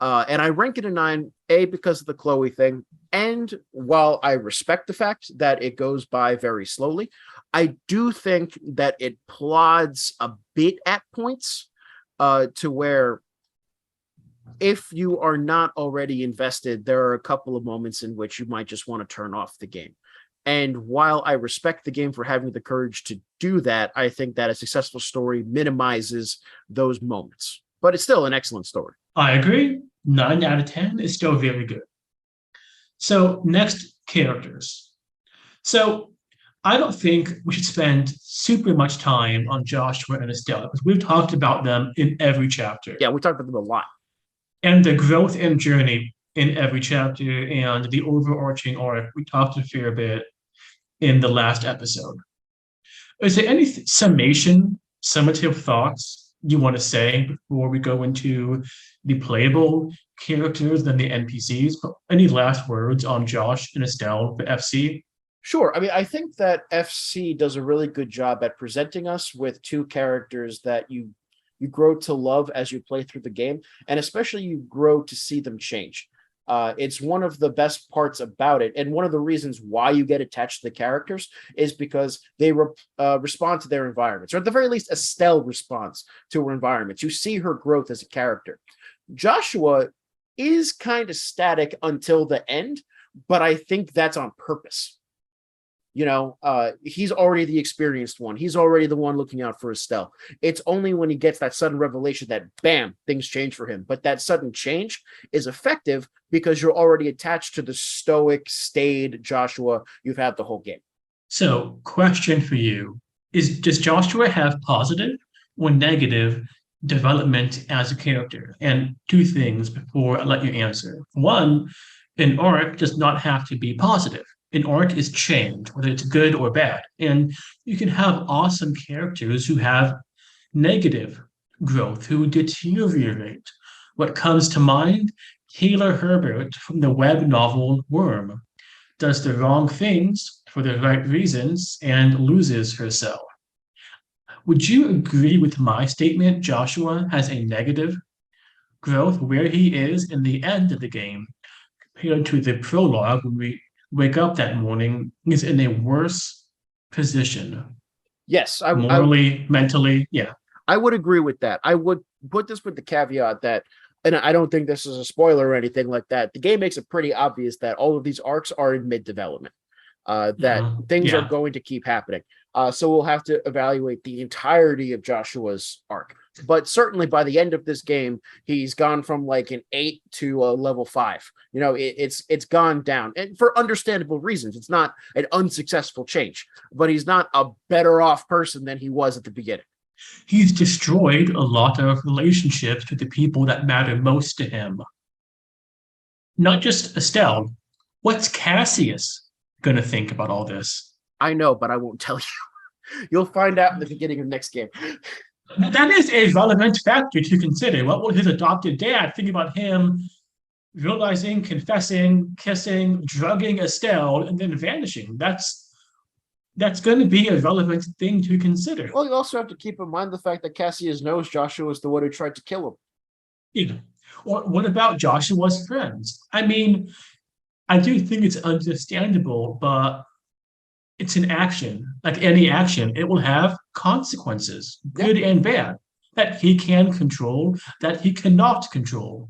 And I rank it a 9, A, because of the Chloe thing. And while I respect the fact that it goes by very slowly, I do think that it plods a bit at points to where if you are not already invested, there are a couple of moments in which you might just want to turn off the game. And while I respect the game for having the courage to do that, I think that a successful story minimizes those moments. But it's still an excellent story. I agree. 9 out of 10 is still very good. So next, characters. So I don't think we should spend super much time on Joshua and Estelle because we've talked about them in every chapter. Yeah, we talked about them a lot. And the growth and journey in every chapter and the overarching arc, we talked a fair bit in the last episode. Is there any summative thoughts you want to say before we go into the playable characters and the NPCs? Any last words on Josh and Estelle for FC? Sure. I mean, I think that FC does a really good job at presenting us with two characters that you grow to love as you play through the game, and especially you grow to see them change. It's one of the best parts about it, and one of the reasons why you get attached to the characters is because they respond to their environments, or at the very least, Estelle responds to her environments. You see her growth as a character. Joshua is kind of static until the end, but I think that's on purpose. You know, he's already the experienced one. He's already the one looking out for Estelle. It's only when he gets that sudden revelation that, bam, things change for him. But that sudden change is effective because you're already attached to the stoic, staid Joshua you've had the whole game. So, question for you. Does Joshua have positive or negative development as a character? And two things before I let you answer. One, an arc does not have to be positive. An arc is change, whether it's good or bad. And you can have awesome characters who have negative growth, who deteriorate. What comes to mind? Taylor Herbert from the web novel Worm does the wrong things for the right reasons and loses herself. Would you agree with my statement? Joshua has a negative growth where he is in the end of the game compared to the prologue when we wake up that morning, is in a worse position. Yes. Morally, mentally, yeah. I would agree with that. I would put this with the caveat that, and I don't think this is a spoiler or anything like that, the game makes it pretty obvious that all of these arcs are in mid-development, that things are going to keep happening. So we'll have to evaluate the entirety of Joshua's arc. But certainly by the end of this game, he's gone from like an 8 to a level 5. You know, it's gone down, and for understandable reasons. It's not an unsuccessful change, but he's not a better off person than he was at the beginning. He's destroyed a lot of relationships with the people that matter most to him. Not just Estelle. What's Cassius going to think about all this? I know, but I won't tell you. You'll find out in the beginning of next game. That is a relevant factor to consider. What will his adopted dad think about him realizing, confessing, kissing, drugging Estelle, and then vanishing? That's going to be a relevant thing to consider. Well, you also have to keep in mind the fact that Cassius knows Joshua was the one who tried to kill him. Yeah. Or what about Joshua's friends? I mean, I do think it's understandable, but it's an action. Like any action, it will have consequences, Yeah. good and bad, that he can control, that he cannot control.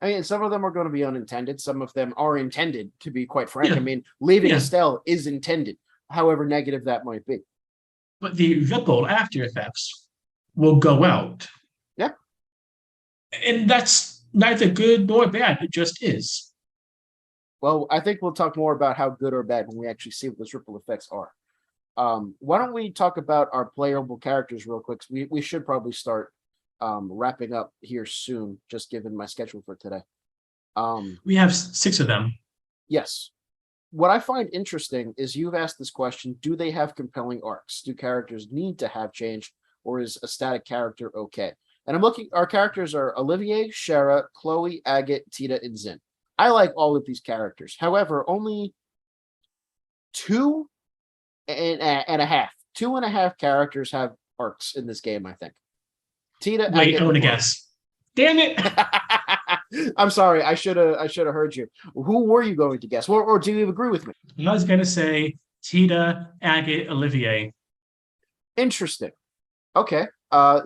I mean, some of them are going to be unintended. Some of them are intended, to be quite frank. I Yeah, mean, leaving yeah. Estelle is intended, however negative that might be. But the ripple after effects will go out. Yeah. And that's neither good nor bad. It just is. Well, I think we'll talk more about how good or bad when we actually see what those ripple effects are. Why don't we talk about our playable characters real quick? We should probably start wrapping up here soon, just given my schedule for today. We have six of them. Yes. What I find interesting is you've asked this question: do they have compelling arcs? Do characters need to have change, or is a static character okay? And I'm looking, our characters are Olivier, Shara, Chloe, Agate, Tita, and Zin. I like all of these characters. However, only two and a half, 2.5 characters have arcs in this game, I think. Tita, Wait, I Agate, want and to Chloe. guess. Damn it. I'm sorry. I should have heard you. Who were you going to guess? Or do you agree with me? I was going to say Tita, Agate, Olivier. Interesting. Okay.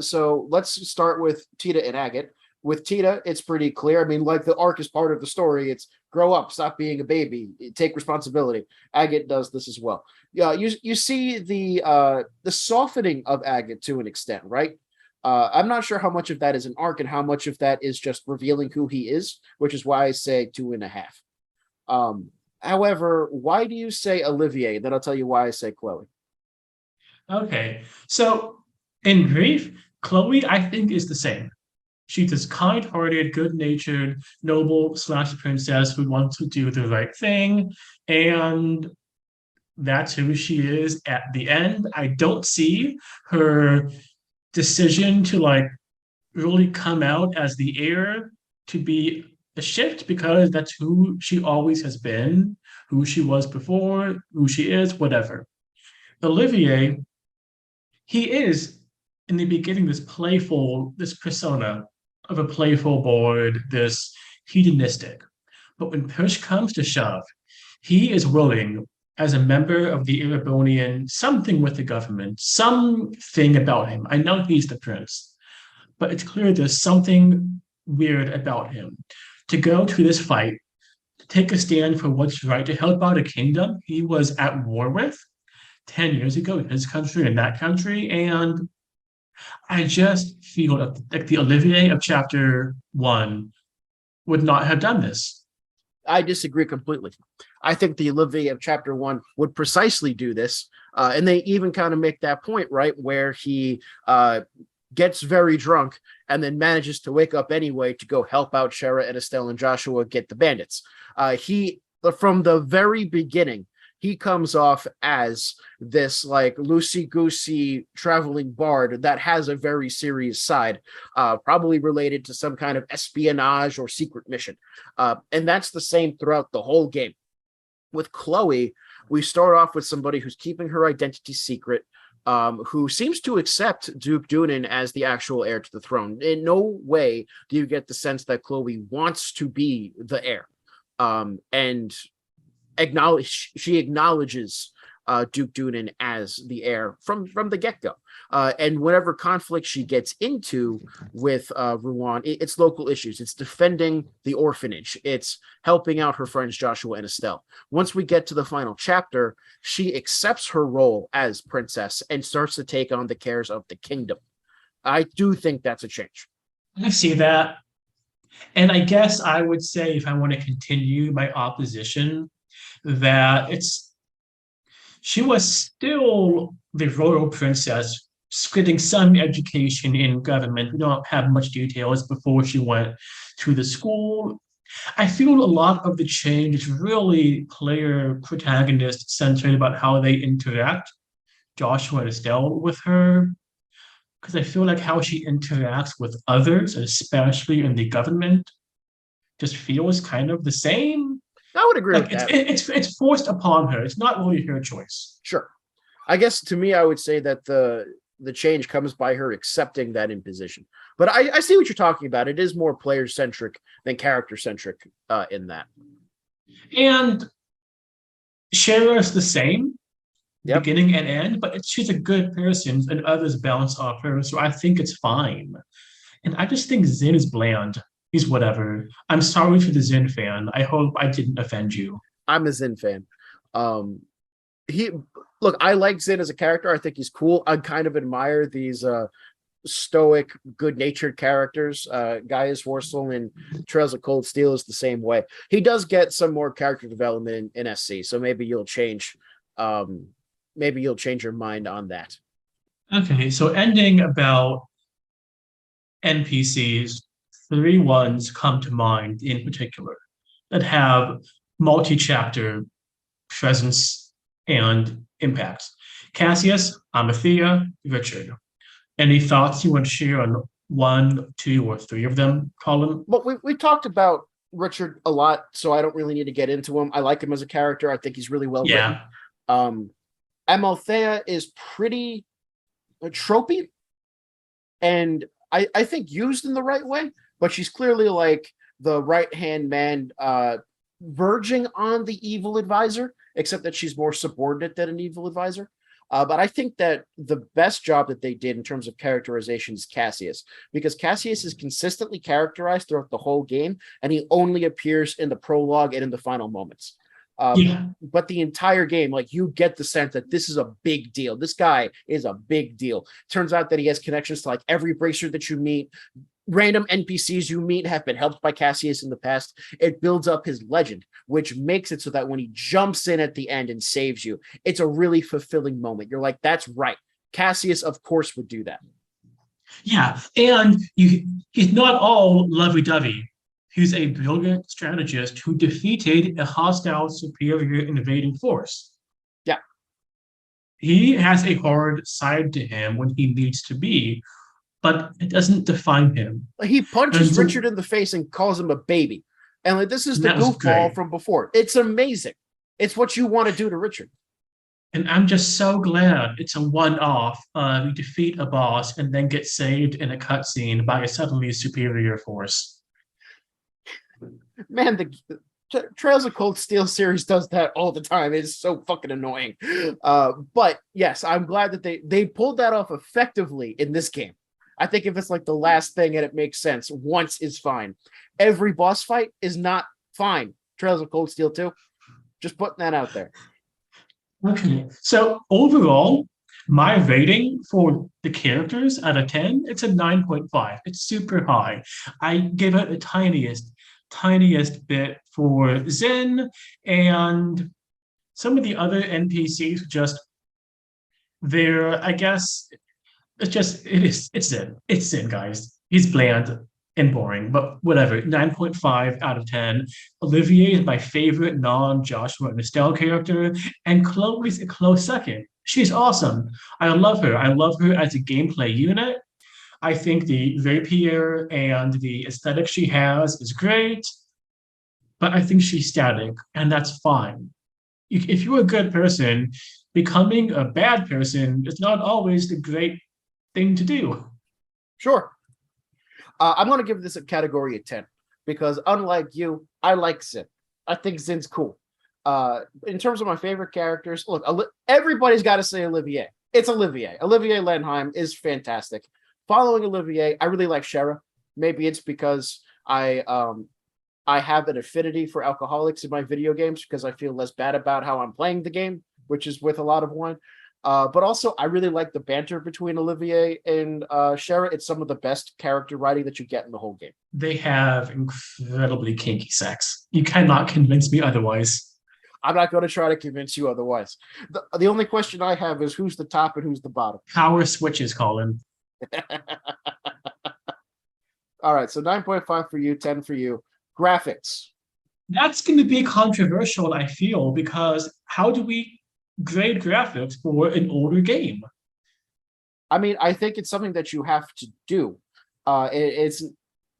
So let's start with Tita and Agate. With Tita, it's pretty clear. I mean, like the arc is part of the story. It's grow up, stop being a baby, take responsibility. Agate does this as well. Yeah, you see the softening of Agate to an extent, right? I'm not sure how much of that is an arc and how much of that is just revealing who he is, which is why I say 2.5. However, why do you say Olivier? Then I'll tell you why I say Chloe. Okay. So, in brief, Chloe, I think, is the same. She's this kind hearted, good natured, noble slash princess who wants to do the right thing. And that's who she is at the end. I don't see her decision to like really come out as the heir to be a shift because that's who she always has been, who she was before, who she is, whatever. Olivier, he is in the beginning this playful, this persona of a playful board, this hedonistic. But when push comes to shove, he is willing, as a member of the Erebonian, something with the government, something about him. I know he's the prince, but it's clear there's something weird about him. To go to this fight, to take a stand for what's right, to help out a kingdom he was at war with 10 years ago in his country and that country. And I just feel like the Olivier of chapter one would not have done this. I disagree completely. I think the Olivier of chapter 1 would precisely do this. And they even kind of make that point, right? Where he gets very drunk and then manages to wake up anyway to go help out Shara and Estelle and Joshua get the bandits. He, from the very beginning, he comes off as this like loosey-goosey traveling bard that has a very serious side, probably related to some kind of espionage or secret mission. And that's the same throughout the whole game. With Chloe, we start off with somebody who's keeping her identity secret, who seems to accept Duke Dunan as the actual heir to the throne. In no way do you get the sense that Chloe wants to be the heir. And she acknowledges Duke Dunan as the heir from the get-go. And whatever conflict she gets into with Ruan, it's local issues. It's defending the orphanage. It's helping out her friends Joshua and Estelle. Once we get to the final chapter, she accepts her role as princess and starts to take on the cares of the kingdom. I do think that's a change. I see that. And I guess I would say, if I want to continue my opposition, that she was still the royal princess getting some education in government. We don't have much details before she went to the school. I feel a lot of the change is really player protagonist centered about how they interact, Joshua and Estelle with her, because I feel like how she interacts with others, especially in the government, just feels kind of the same. I would agree Like with that. it's forced upon her. It's not really her choice. Sure. I guess to me, I would say that the change comes by her accepting that imposition. But I see what you're talking about. It is more player centric than character centric in that. And Shara's the same, Yep. beginning and end, but she's a good person and others bounce off her. So I think it's fine. And I just think Zin is bland. He's whatever. I'm sorry for the Zin fan. I hope I didn't offend you. I'm a Zin fan. Um, he look, I like Zin as a character. I think he's cool. I kind of admire these stoic, good-natured characters. Gaius Worsel and Trails of Cold Steel is the same way. He does get some more character development in SC, so maybe you'll change your mind on that. Okay, so ending about NPCs, three ones come to mind in particular that have multi-chapter presence and impact. Cassius, Amathea, Richard. Any thoughts you want to share on one, two, or three of them, Colin? Well, we talked about Richard a lot, so I don't really need to get into him. I like him as a character. I think he's really well written. Amalthea is pretty tropey, and I think used in the right way, but she's clearly like the right-hand man, verging on the evil advisor, except that she's more subordinate than an evil advisor. But I think that the best job that they did in terms of characterization is Cassius, because Cassius is consistently characterized throughout the whole game, and he only appears in the prologue and in the final moments. But the entire game, like, you get the sense that this is a big deal. This guy is a big deal. Turns out that he has connections to like every bracer that you meet. Random NPCs you meet have been helped by Cassius in the past. It builds up his legend, which makes it so that when he jumps in at the end and saves you, it's a really fulfilling moment. You're like, that's right. Cassius, of course, would do that. Yeah, and he's not all lovey-dovey. He's a brilliant strategist who defeated a hostile superior invading force. Yeah. He has a hard side to him when he needs to be, but it doesn't define him. He punches Richard in the face and calls him a baby. And like, this is the goofball from before. It's amazing. It's what you want to do to Richard. And I'm just so glad it's a one-off. You defeat a boss and then get saved in a cutscene by a suddenly superior force. Man, the Trails of Cold Steel series does that all the time. It's so fucking annoying. But yes, I'm glad that they pulled that off effectively in this game. I think if it's like the last thing and it makes sense, once is fine. Every boss fight is not fine. Trails of Cold Steel 2. Just putting that out there. Okay, so overall, my rating for the characters out of 10, it's a 9.5. It's super high. I give it the tiniest bit for Zen, and some of the other NPCs just I guess it's Zen. It's Zen, guys. He's bland and boring, but whatever. 9.5 out of 10. Olivier is my favorite non-Joshua and Estelle character, and Chloe's a close second. She's awesome. I love her. I love her as a gameplay unit. I think the rapier and the aesthetic she has is great, but I think she's static, and that's fine. If you're a good person, becoming a bad person is not always the great thing to do. Sure. I'm going to give this a category of 10 because, unlike you, I like Zin. I think Zin's cool. In terms of my favorite characters, look, everybody's got to say Olivier. It's Olivier. Olivier Lenheim is fantastic. Following Olivier, I really like Shara. Maybe it's because I have an affinity for alcoholics in my video games because I feel less bad about how I'm playing the game, which is with a lot of wine. But also, I really like the banter between Olivier and Shara. It's some of the best character writing that you get in the whole game. They have incredibly kinky sex. You cannot convince me otherwise. I'm not going to try to convince you otherwise. The only question I have is who's the top and who's the bottom. Power switches, Colin. All right, so 9.5 for you, 10 for you. Graphics. That's going to be controversial, I feel, because how do we grade graphics for an older game? I mean, I think it's something that you have to do. It's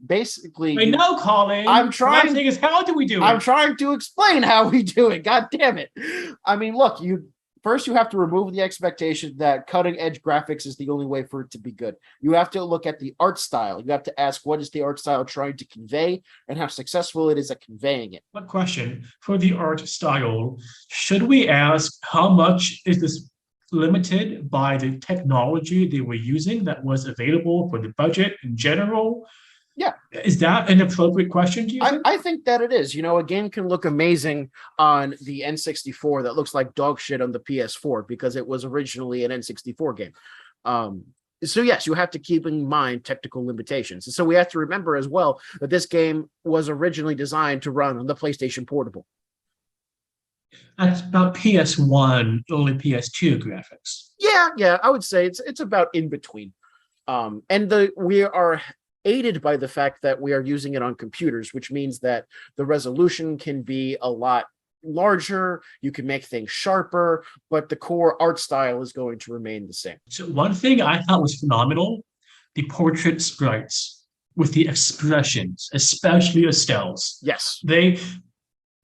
basically. I know, Colin. I'm trying. My thing is, how do we do it? I'm trying to explain how we do it. God damn it! I mean, look, First, you have to remove the expectation that cutting edge graphics is the only way for it to be good. You have to look at the art style. You have to ask, what is the art style trying to convey and how successful it is at conveying it. One question for the art style. Should we ask how much is this limited by the technology they were using that was available for the budget in general? Yeah. Is that an appropriate question, do you think? I think that it is. A game can look amazing on the N64 that looks like dog shit on the PS4 because it was originally an N64 game. So yes, you have to keep in mind technical limitations. And so we have to remember as well that this game was originally designed to run on the PlayStation Portable. That's about PS1, early PS2 graphics. Yeah, I would say it's about in between. We are aided by the fact that we are using it on computers, which means that the resolution can be a lot larger, you can make things sharper, but the core art style is going to remain the same. So one thing I thought was phenomenal, the portrait sprites with the expressions, especially Estelle's. Yes.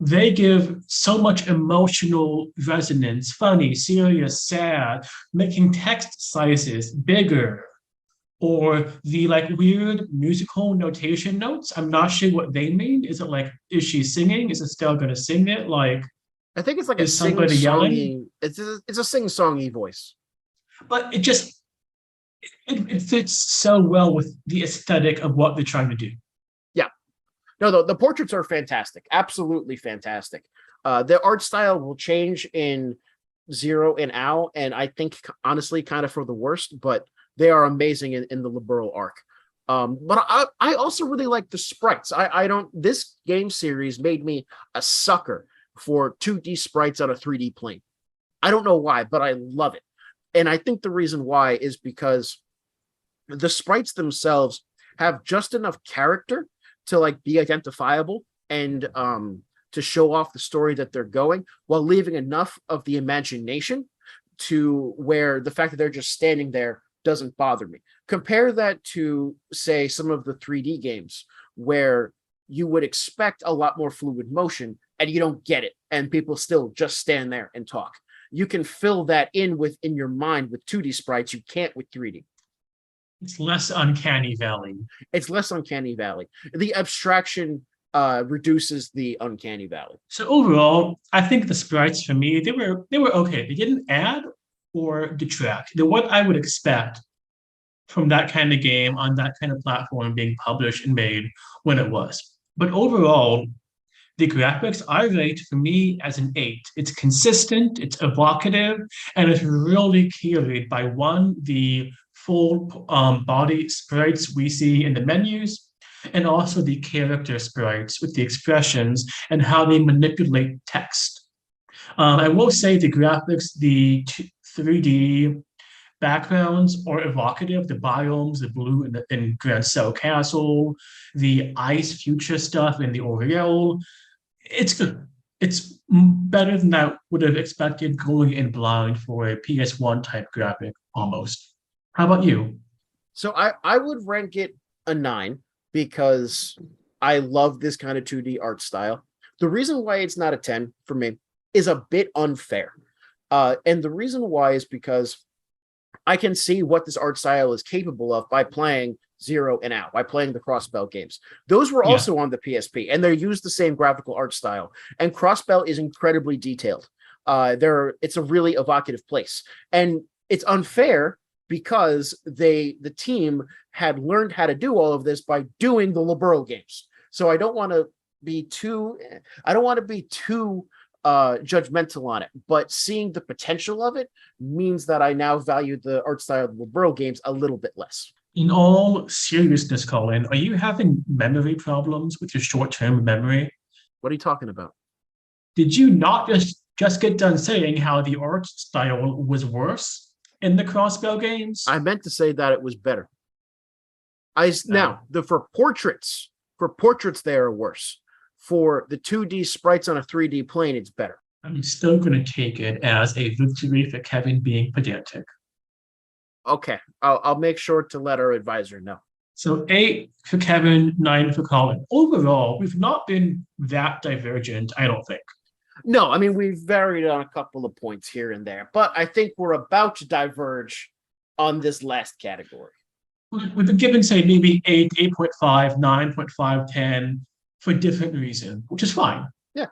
They give so much emotional resonance, funny, serious, sad, making text sizes bigger, or the weird musical notation notes. I'm not sure what they mean. Is it is she singing? Is Estelle going to sing it? I think it's like is somebody yelling? It's a sing-songy voice. But it fits so well with the aesthetic of what they're trying to do. Yeah. No, the portraits are fantastic. Absolutely fantastic. The art style will change in Zero and Ow, and I think honestly kind of for the worst, but they are amazing in the liberal arc. But I also really like the sprites. This game series made me a sucker for 2D sprites on a 3D plane. I don't know why, but I love it. And I think the reason why is because the sprites themselves have just enough character to be identifiable and to show off the story that they're going, while leaving enough of the imagination to where the fact that they're just standing there doesn't bother me. Compare that to, say, some of the 3D games where you would expect a lot more fluid motion and you don't get it, and people still just stand there and talk. You can fill that in within your mind with 2D sprites. You can't with 3D. It's less uncanny valley. It's less uncanny valley. The abstraction reduces the uncanny valley. So overall, I think the sprites for me, they were okay. They didn't add or detract. They're what I would expect from that kind of game on that kind of platform being published and made when it was. But overall, the graphics I rate for me as an 8. It's consistent, it's evocative, and it's really carried by the full body sprites we see in the menus, and also the character sprites with the expressions and how they manipulate text. I will say the graphics, the 3D backgrounds are evocative. The biomes, the blue in Grand Cell Castle, the ice future stuff in the Oriel. It's good. It's better than I would have expected going in blind for a PS1 type graphic almost. How about you? So I would rank it a 9 because I love this kind of 2D art style. The reason why it's not a 10 for me is a bit unfair. And the reason why is because I can see what this art style is capable of by playing Zero and Out, by playing the Crossbell games. Those were also on the PSP, and they use the same graphical art style. And Crossbell is incredibly detailed. It's a really evocative place. And it's unfair because the team had learned how to do all of this by doing the Liberal games. So I don't want to be too judgmental on it, but seeing the potential of it means that I now value the art style of the Liberal games a little bit less. In all seriousness, Colin, are you having memory problems with your short-term memory? What are you talking about? Did you not just get done saying how the art style was worse in the Crossbell games? I meant to say that it was better. For portraits, they are worse. For the 2D sprites on a 3D plane, it's better. I'm still going to take it as a victory for Kevin being pedantic. Okay, I'll make sure to let our advisor know. So 8 for Kevin, 9 for Colin. Overall, we've not been that divergent, I don't think. No, I mean, we've varied on a couple of points here and there, but I think we're about to diverge on this last category. We've been given, say, maybe 8, 8.5, 9.5, 10 for different reasons, which is fine. Yeah.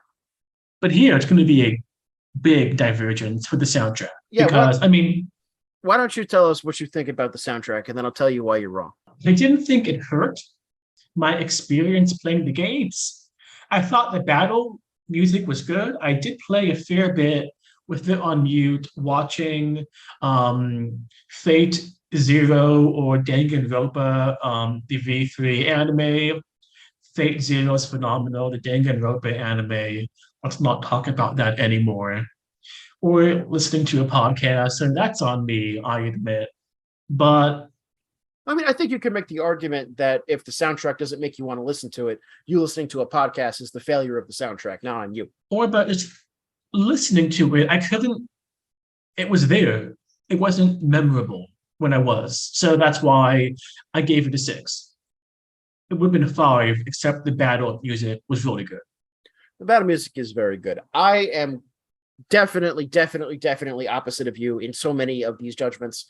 But here it's going to be a big divergence for the soundtrack. Yeah. Because, I mean, why don't you tell us what you think about the soundtrack, and then I'll tell you why you're wrong. I didn't think it hurt my experience playing the games. I thought the battle music was good. I did play a fair bit with it on mute, watching Fate Zero or Danganronpa, the V3 anime. Fate Zero is phenomenal. The Danganronpa anime. Let's not talk about that anymore. Or listening to a podcast, and that's on me, I admit. But I mean, I think you can make the argument that if the soundtrack doesn't make you want to listen to it, you listening to a podcast is the failure of the soundtrack, not on you. but it's listening to it, I couldn't, it was there. It wasn't memorable when I was. So that's why I gave it a 6. It would have been a 5, except the battle music was really good. The battle music is very good. I am definitely opposite of you in so many of these judgments.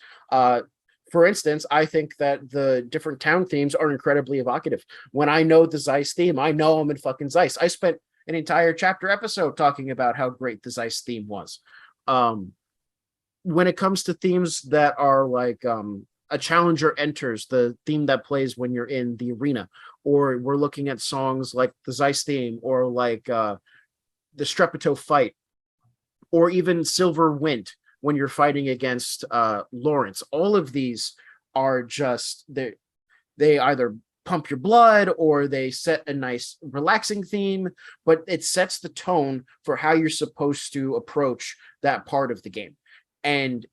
For instance, I think that the different town themes are incredibly evocative. When I know the Zeiss theme, I know I'm in fucking Zeiss. I spent an entire chapter episode talking about how great the Zeiss theme was. When it comes to themes that are like a challenger enters, the theme that plays when you're in the arena, or we're looking at songs like the Zeiss theme, or like the Strepito fight, or even Silver Wind when you're fighting against Lawrence. All of these are just, they either pump your blood or they set a nice relaxing theme, but it sets the tone for how you're supposed to approach that part of the game. And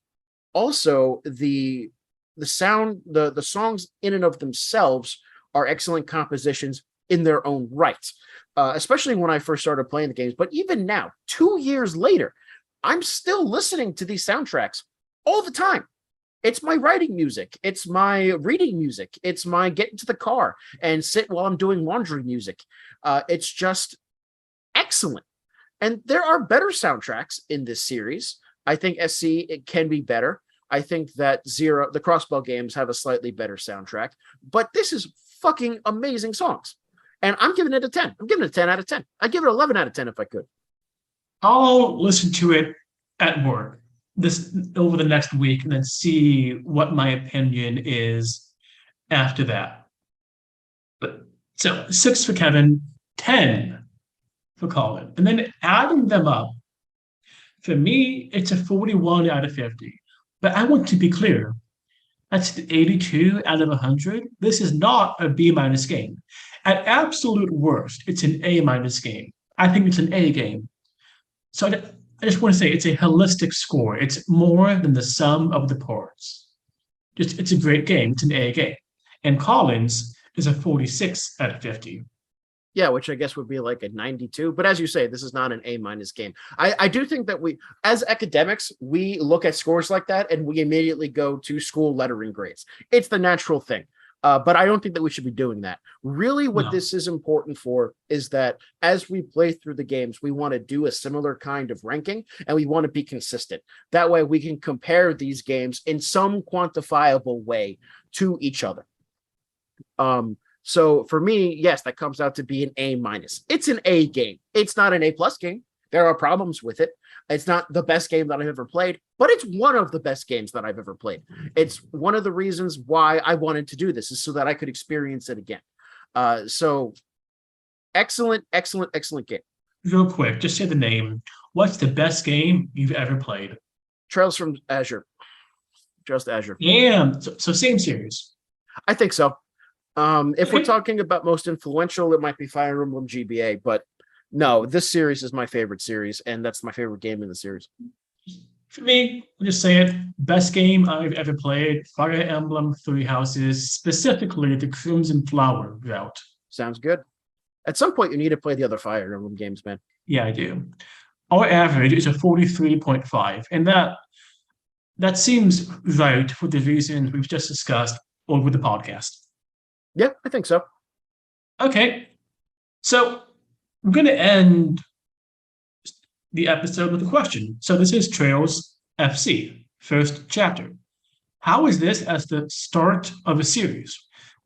also the sound, the songs in and of themselves are excellent compositions in their own right, especially when I first started playing the games. But even now, 2 years later, I'm still listening to these soundtracks all the time. It's my writing music. It's my reading music. It's my get into the car and sit while I'm doing laundry music. It's just excellent. And there are better soundtracks in this series. I think SC, it can be better. I think that the Crossbow games have a slightly better soundtrack, but this is fucking amazing songs. And I'm giving it a 10. I'm giving it a 10 out of 10. I'd give it 11 out of 10 if I could. I'll listen to it at work over the next week and then see what my opinion is after that. But so 6 for Kevin, 10 for Colin. And then adding them up, for me, it's a 41 out of 50. But I want to be clear. That's 82 out of 100. This is not a B- game. At absolute worst, it's an A- game. I think it's an A game. So I just want to say it's a holistic score. It's more than the sum of the parts. It's a great game. It's an A game. And Colin's is a 46 out of 50. Yeah, which I guess would be like a 92. But as you say, this is not an A- game. I do think that we, as academics, we look at scores like that and we immediately go to school lettering grades. It's the natural thing. But I don't think that we should be doing that. Really, what this is important for is that as we play through the games, we want to do a similar kind of ranking and we want to be consistent. That way we can compare these games in some quantifiable way to each other. So for me, yes, that comes out to be an A-. It's an A game. It's not an A+ game. There are problems with it. It's not the best game that I've ever played, but it's one of the best games that I've ever played. It's one of the reasons why I wanted to do this, is so that I could experience it again. So excellent game. Real quick, just say the name. What's the best game you've ever played? Trails from Azure. Just Azure. Yeah, so same series. I think so. If we're talking about most influential, it might be Fire Emblem GBA, but no, this series is my favorite series, and that's my favorite game in the series. For me, I'll just say it, best game I've ever played, Fire Emblem Three Houses, specifically the Crimson Flower route. Sounds good. At some point, you need to play the other Fire Emblem games, man. Yeah, I do. Our average is a 43.5, and that seems right for the reasons we've just discussed over the podcast. Yeah, I think so. Okay, so I'm going to end the episode with a question. So this is Trails FC, first chapter. How is this as the start of a series?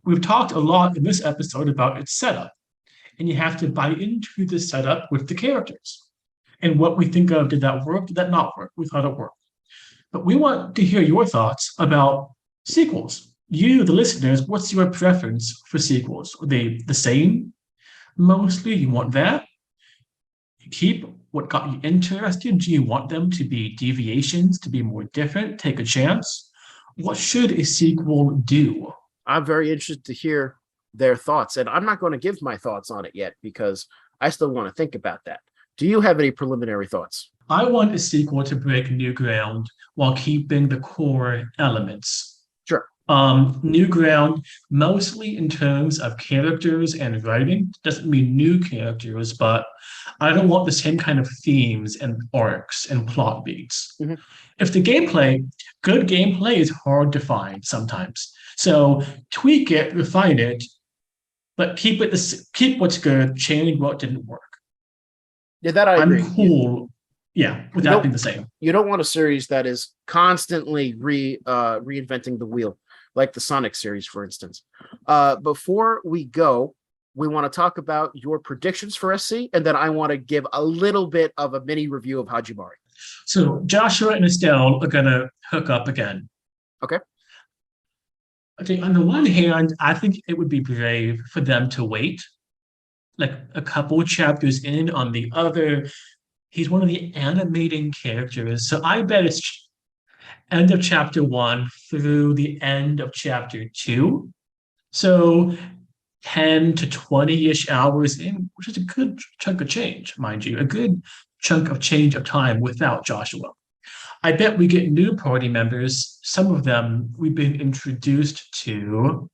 We've talked a lot in this episode about its setup, and you have to buy into the setup with the characters. And what we think of, did that work? Did that not work? We thought it worked. But we want to hear your thoughts about sequels. You, the listeners, what's your preference for sequels? Are they the same? Mostly, you want that? You keep what got you interested? Do you want them to be deviations, to be more different, take a chance? What should a sequel do? I'm very interested to hear their thoughts, and I'm not going to give my thoughts on it yet because I still want to think about that. Do you have any preliminary thoughts? I want a sequel to break new ground while keeping the core elements. Sure. New ground, mostly in terms of characters and writing. Doesn't mean new characters, but I don't want the same kind of themes and arcs and plot beats. Mhm. If the good gameplay is hard to find sometimes. So tweak it, refine it, but keep what's good, change what didn't work. Yeah, that I agree. I'm cool. Yeah, without being the same. You don't want a series that is constantly reinventing the wheel, like the Sonic series, for instance. Before we go, we want to talk about your predictions for SC, and then I want to give a little bit of a mini review of Hajimari. So Joshua and Estelle are gonna hook up again. Okay. Okay, on the one hand, I think it would be brave for them to wait, like a couple chapters in. On the other, he's one of the animating characters. So I bet it's end of chapter 1 through the end of chapter 2. So 10 to 20-ish hours in, which is a good chunk of change, mind you, a good chunk of change of time without Joshua. I bet we get new party members. Some of them we've been introduced to.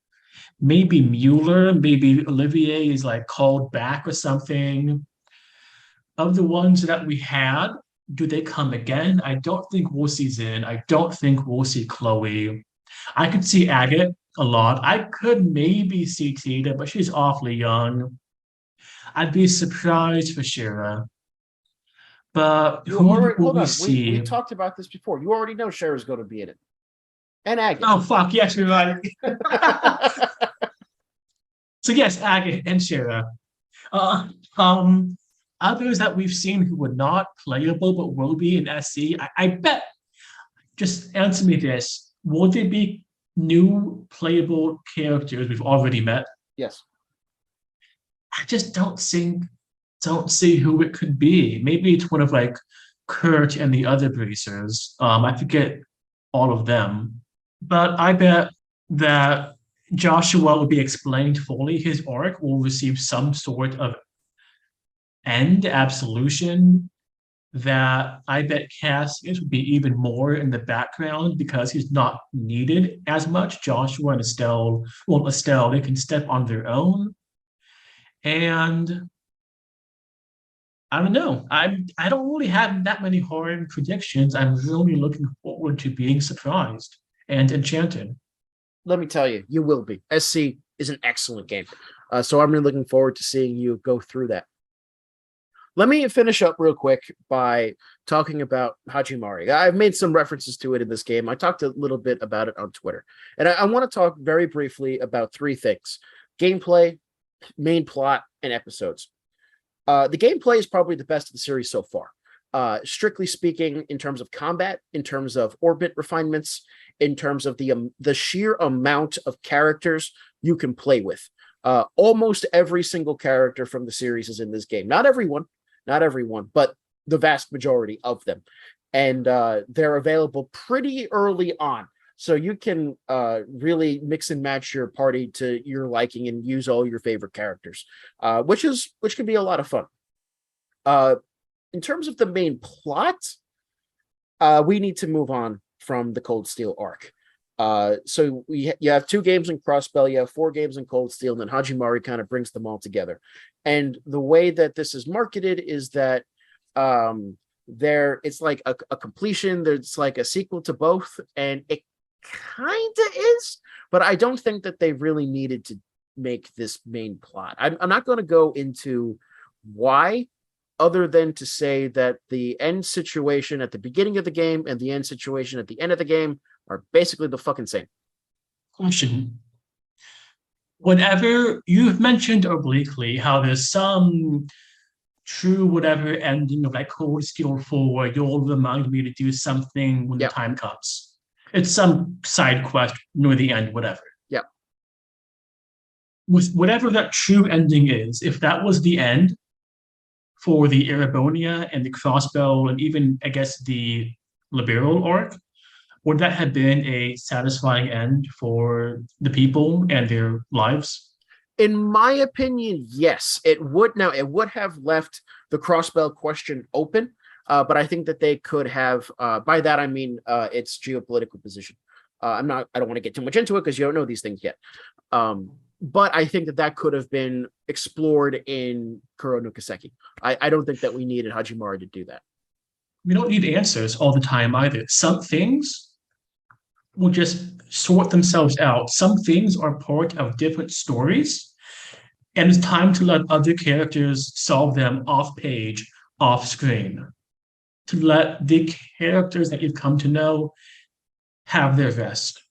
Maybe Mueller, maybe Olivier is like called back or something. Of the ones that we had, do they come again? I don't think we'll see Zin. I don't think we'll see Chloe. I could see Agate a lot. I could maybe see Tita, but she's awfully young. I'd be surprised for Shira. But who will we see? We talked about this before. You already know Shira's going to be in it. And Agate. Oh, fuck. Yes, you're right. So yes, Agate and Shira. Others that we've seen who were not playable but will be in SC, I bet. Just answer me this. Will there be new playable characters we've already met? Yes. I just don't see who it could be. Maybe it's one of like Kurt and the other bracers. I forget all of them. But I bet that Joshua will be explained fully. His arc will receive some sort of end absolution that I bet Cassius would be even more in the background because he's not needed as much. Joshua and Estelle, they can step on their own. And I don't know. I don't really have that many horror predictions. I'm really looking forward to being surprised and enchanted. Let me tell you, you will be. SC is an excellent game. So I'm really looking forward to seeing you go through that. Let me finish up real quick by talking about Hajimari. I've made some references to it in this game. I talked a little bit about it on Twitter. And I want to talk very briefly about three things: gameplay, main plot, and episodes. The gameplay is probably the best of the series so far. Strictly speaking, in terms of combat, in terms of orbit refinements, in terms of the sheer amount of characters you can play with. Almost every single character from the series is in this game. Not everyone, but the vast majority of them. And they're available pretty early on. So you can really mix and match your party to your liking and use all your favorite characters, which can be a lot of fun. In terms of the main plot, we need to move on from the Cold Steel arc. So you have 2 games in Crossbell, you have 4 games in Cold Steel, and then Hajimari kind of brings them all together. And the way that this is marketed is that it's like a completion. There's like a sequel to both, and it kind of is, but I don't think that they really needed to make this main plot. I'm not going to go into why other than to say that the end situation at the beginning of the game and the end situation at the end of the game are basically the fucking same. Question. Whatever you've mentioned obliquely, how there's some true whatever ending of like Cold Steel 4, you'll remind me to do something when the time comes. It's some side quest near the end, whatever. Yeah. With whatever that true ending is, if that was the end for the Erebonia and the Crossbow and even, I guess, the Liberal arc, would that have been a satisfying end for the people and their lives? In my opinion, yes, it would. Now, it would have left the Crossbell question open, but I think that they could have. By that, I mean its geopolitical position. I don't want to get too much into it because you don't know these things yet. But I think that that could have been explored in Kuro no Kiseki. I don't think that we needed Hajimari to do that. We don't need answers all the time either. Some things will just sort themselves out. Some things are part of different stories, and it's time to let other characters solve them off page, off screen, to let the characters that you've come to know have their rest.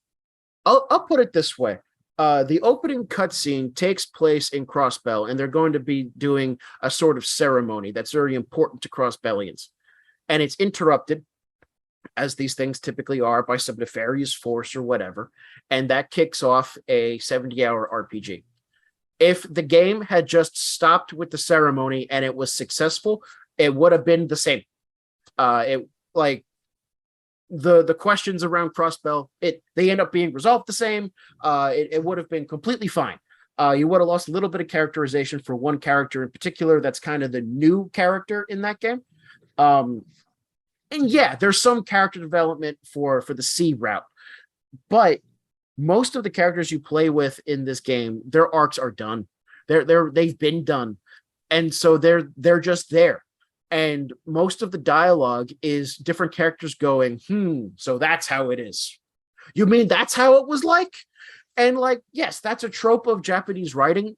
I'll put it this way. The opening cutscene takes place in Crossbell, and they're going to be doing a sort of ceremony that's very important to Crossbellians. And it's interrupted, as these things typically are, by some nefarious force or whatever, and that kicks off a 70-hour RPG. If the game had just stopped with the ceremony and it was successful, it would have been the same. The questions around Crossbell, they end up being resolved the same. It would have been completely fine. You would have lost a little bit of characterization for one character in particular that's kind of the new character in that game. And yeah, there's some character development for the C route, but most of the characters you play with in this game, their arcs are done. They've been done, and so they're just there. And most of the dialogue is different characters going, so that's how it is. You mean that's how it was like? And like, yes, that's a trope of Japanese writing.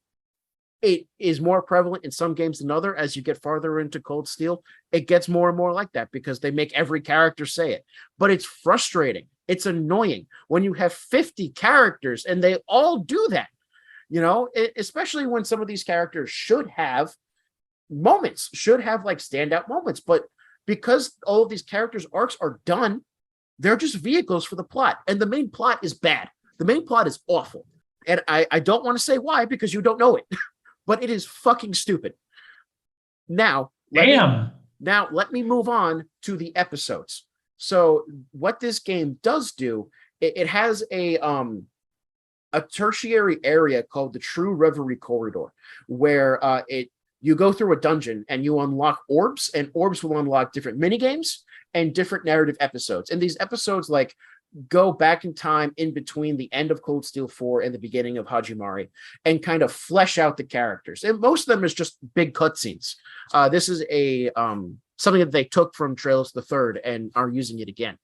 It is more prevalent in some games than other. As you get farther into Cold Steel, it gets more and more like that because they make every character say it. But it's frustrating. It's annoying when you have 50 characters and they all do that, especially when some of these characters should have moments, should have like standout moments. But because all of these characters' arcs are done, they're just vehicles for the plot. And the main plot is bad. The main plot is awful. And I don't want to say why because you don't know it. But it is fucking stupid. Now, let me move on to the episodes. So what this game does do, it has a tertiary area called the True Reverie Corridor, where you go through a dungeon and you unlock orbs, and orbs will unlock different minigames and different narrative episodes. And these episodes go back in time in between the end of Cold Steel 4 and the beginning of Hajimari and kind of flesh out the characters. And most of them is just big cutscenes. This is something that they took from Trails the Third and are using it again.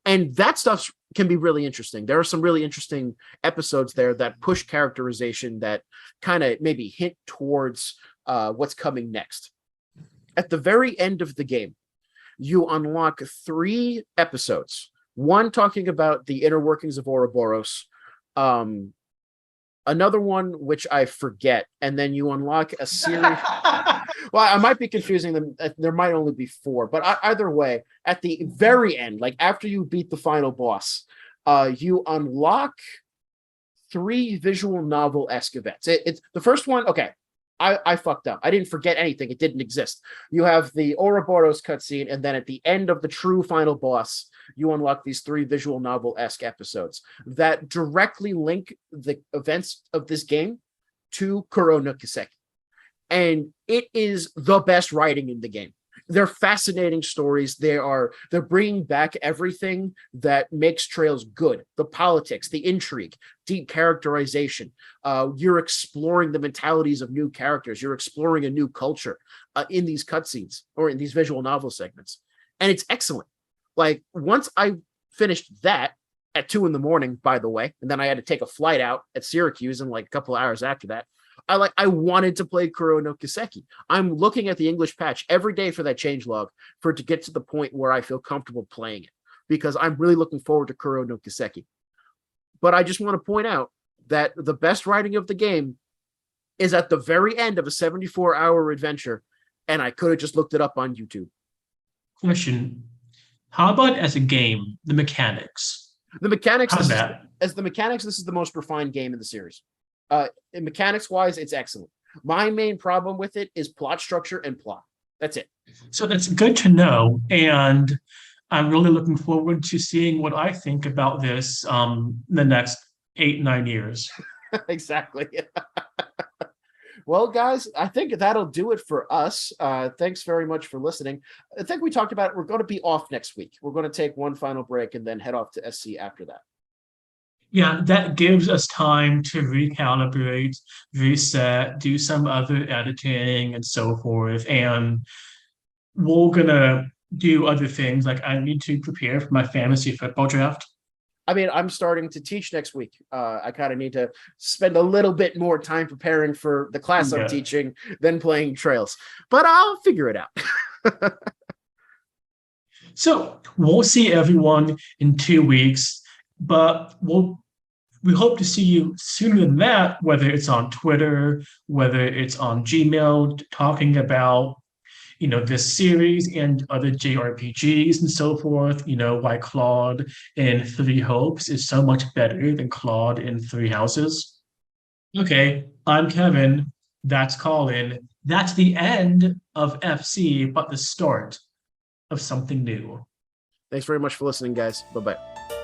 And that stuff can be really interesting. There are some really interesting episodes there that push characterization that kind of maybe hint towards what's coming next. At the very end of the game, you unlock 3 episodes. One talking about the inner workings of Ouroboros, another one which I forget, and then you unlock a series. Well, I might be confusing them. There might only be 4, but either way, at the very end, like after you beat the final boss, you unlock 3 visual novel-esque events. It's the first one. Okay, I fucked up. I didn't forget anything. It didn't exist. You have the Ouroboros cutscene, and then at the end of the true final boss, you unlock these 3 visual novel-esque episodes that directly link the events of this game to Kuro no Kiseki. And it is the best writing in the game. They're fascinating stories. They're bringing back everything that makes Trails good. The politics, the intrigue, deep characterization. You're exploring the mentalities of new characters. You're exploring a new culture in these cutscenes or in these visual novel segments. And it's excellent. Like, once I finished that at 2 a.m, by the way, and then I had to take a flight out at Syracuse in like a couple hours after that, I wanted to play Kuro no Kiseki. I'm looking at the English patch every day for that changelog for it to get to the point where I feel comfortable playing it, because I'm really looking forward to Kuro no Kiseki. But I just want to point out that the best writing of the game is at the very end of a 74-hour adventure, and I could have just looked it up on YouTube. Question: how about as a game, the mechanics? The mechanics, How's that? As the mechanics, this is the most refined game in the series. Mechanics wise, it's excellent. My main problem with it is plot structure and plot. That's it. So that's good to know, and I'm really looking forward to seeing what I think about this the next 8-9 years. Exactly. Well, guys, I think that'll do it for us. Thanks very much for listening. I think we talked about it. We're going to be off next week. We're going to take one final break and then head off to SC after that. Yeah, that gives us time to recalibrate, reset, do some other editing and so forth. And we're gonna do other things. Like I need to prepare for my fantasy football draft. I mean, I'm starting to teach next week. I kind of need to spend a little bit more time preparing for the class I'm teaching than playing Trails, but I'll figure it out. So we'll see everyone in 2 weeks, but we hope to see you sooner than that, whether it's on Twitter, whether it's on Gmail, talking about, this series and other JRPGs and so forth, why Claude in Three Hopes is so much better than Claude in Three Houses. Okay, I'm Kevin. That's Colin. That's the end of FC, but the start of something new. Thanks very much for listening, guys. Bye-bye.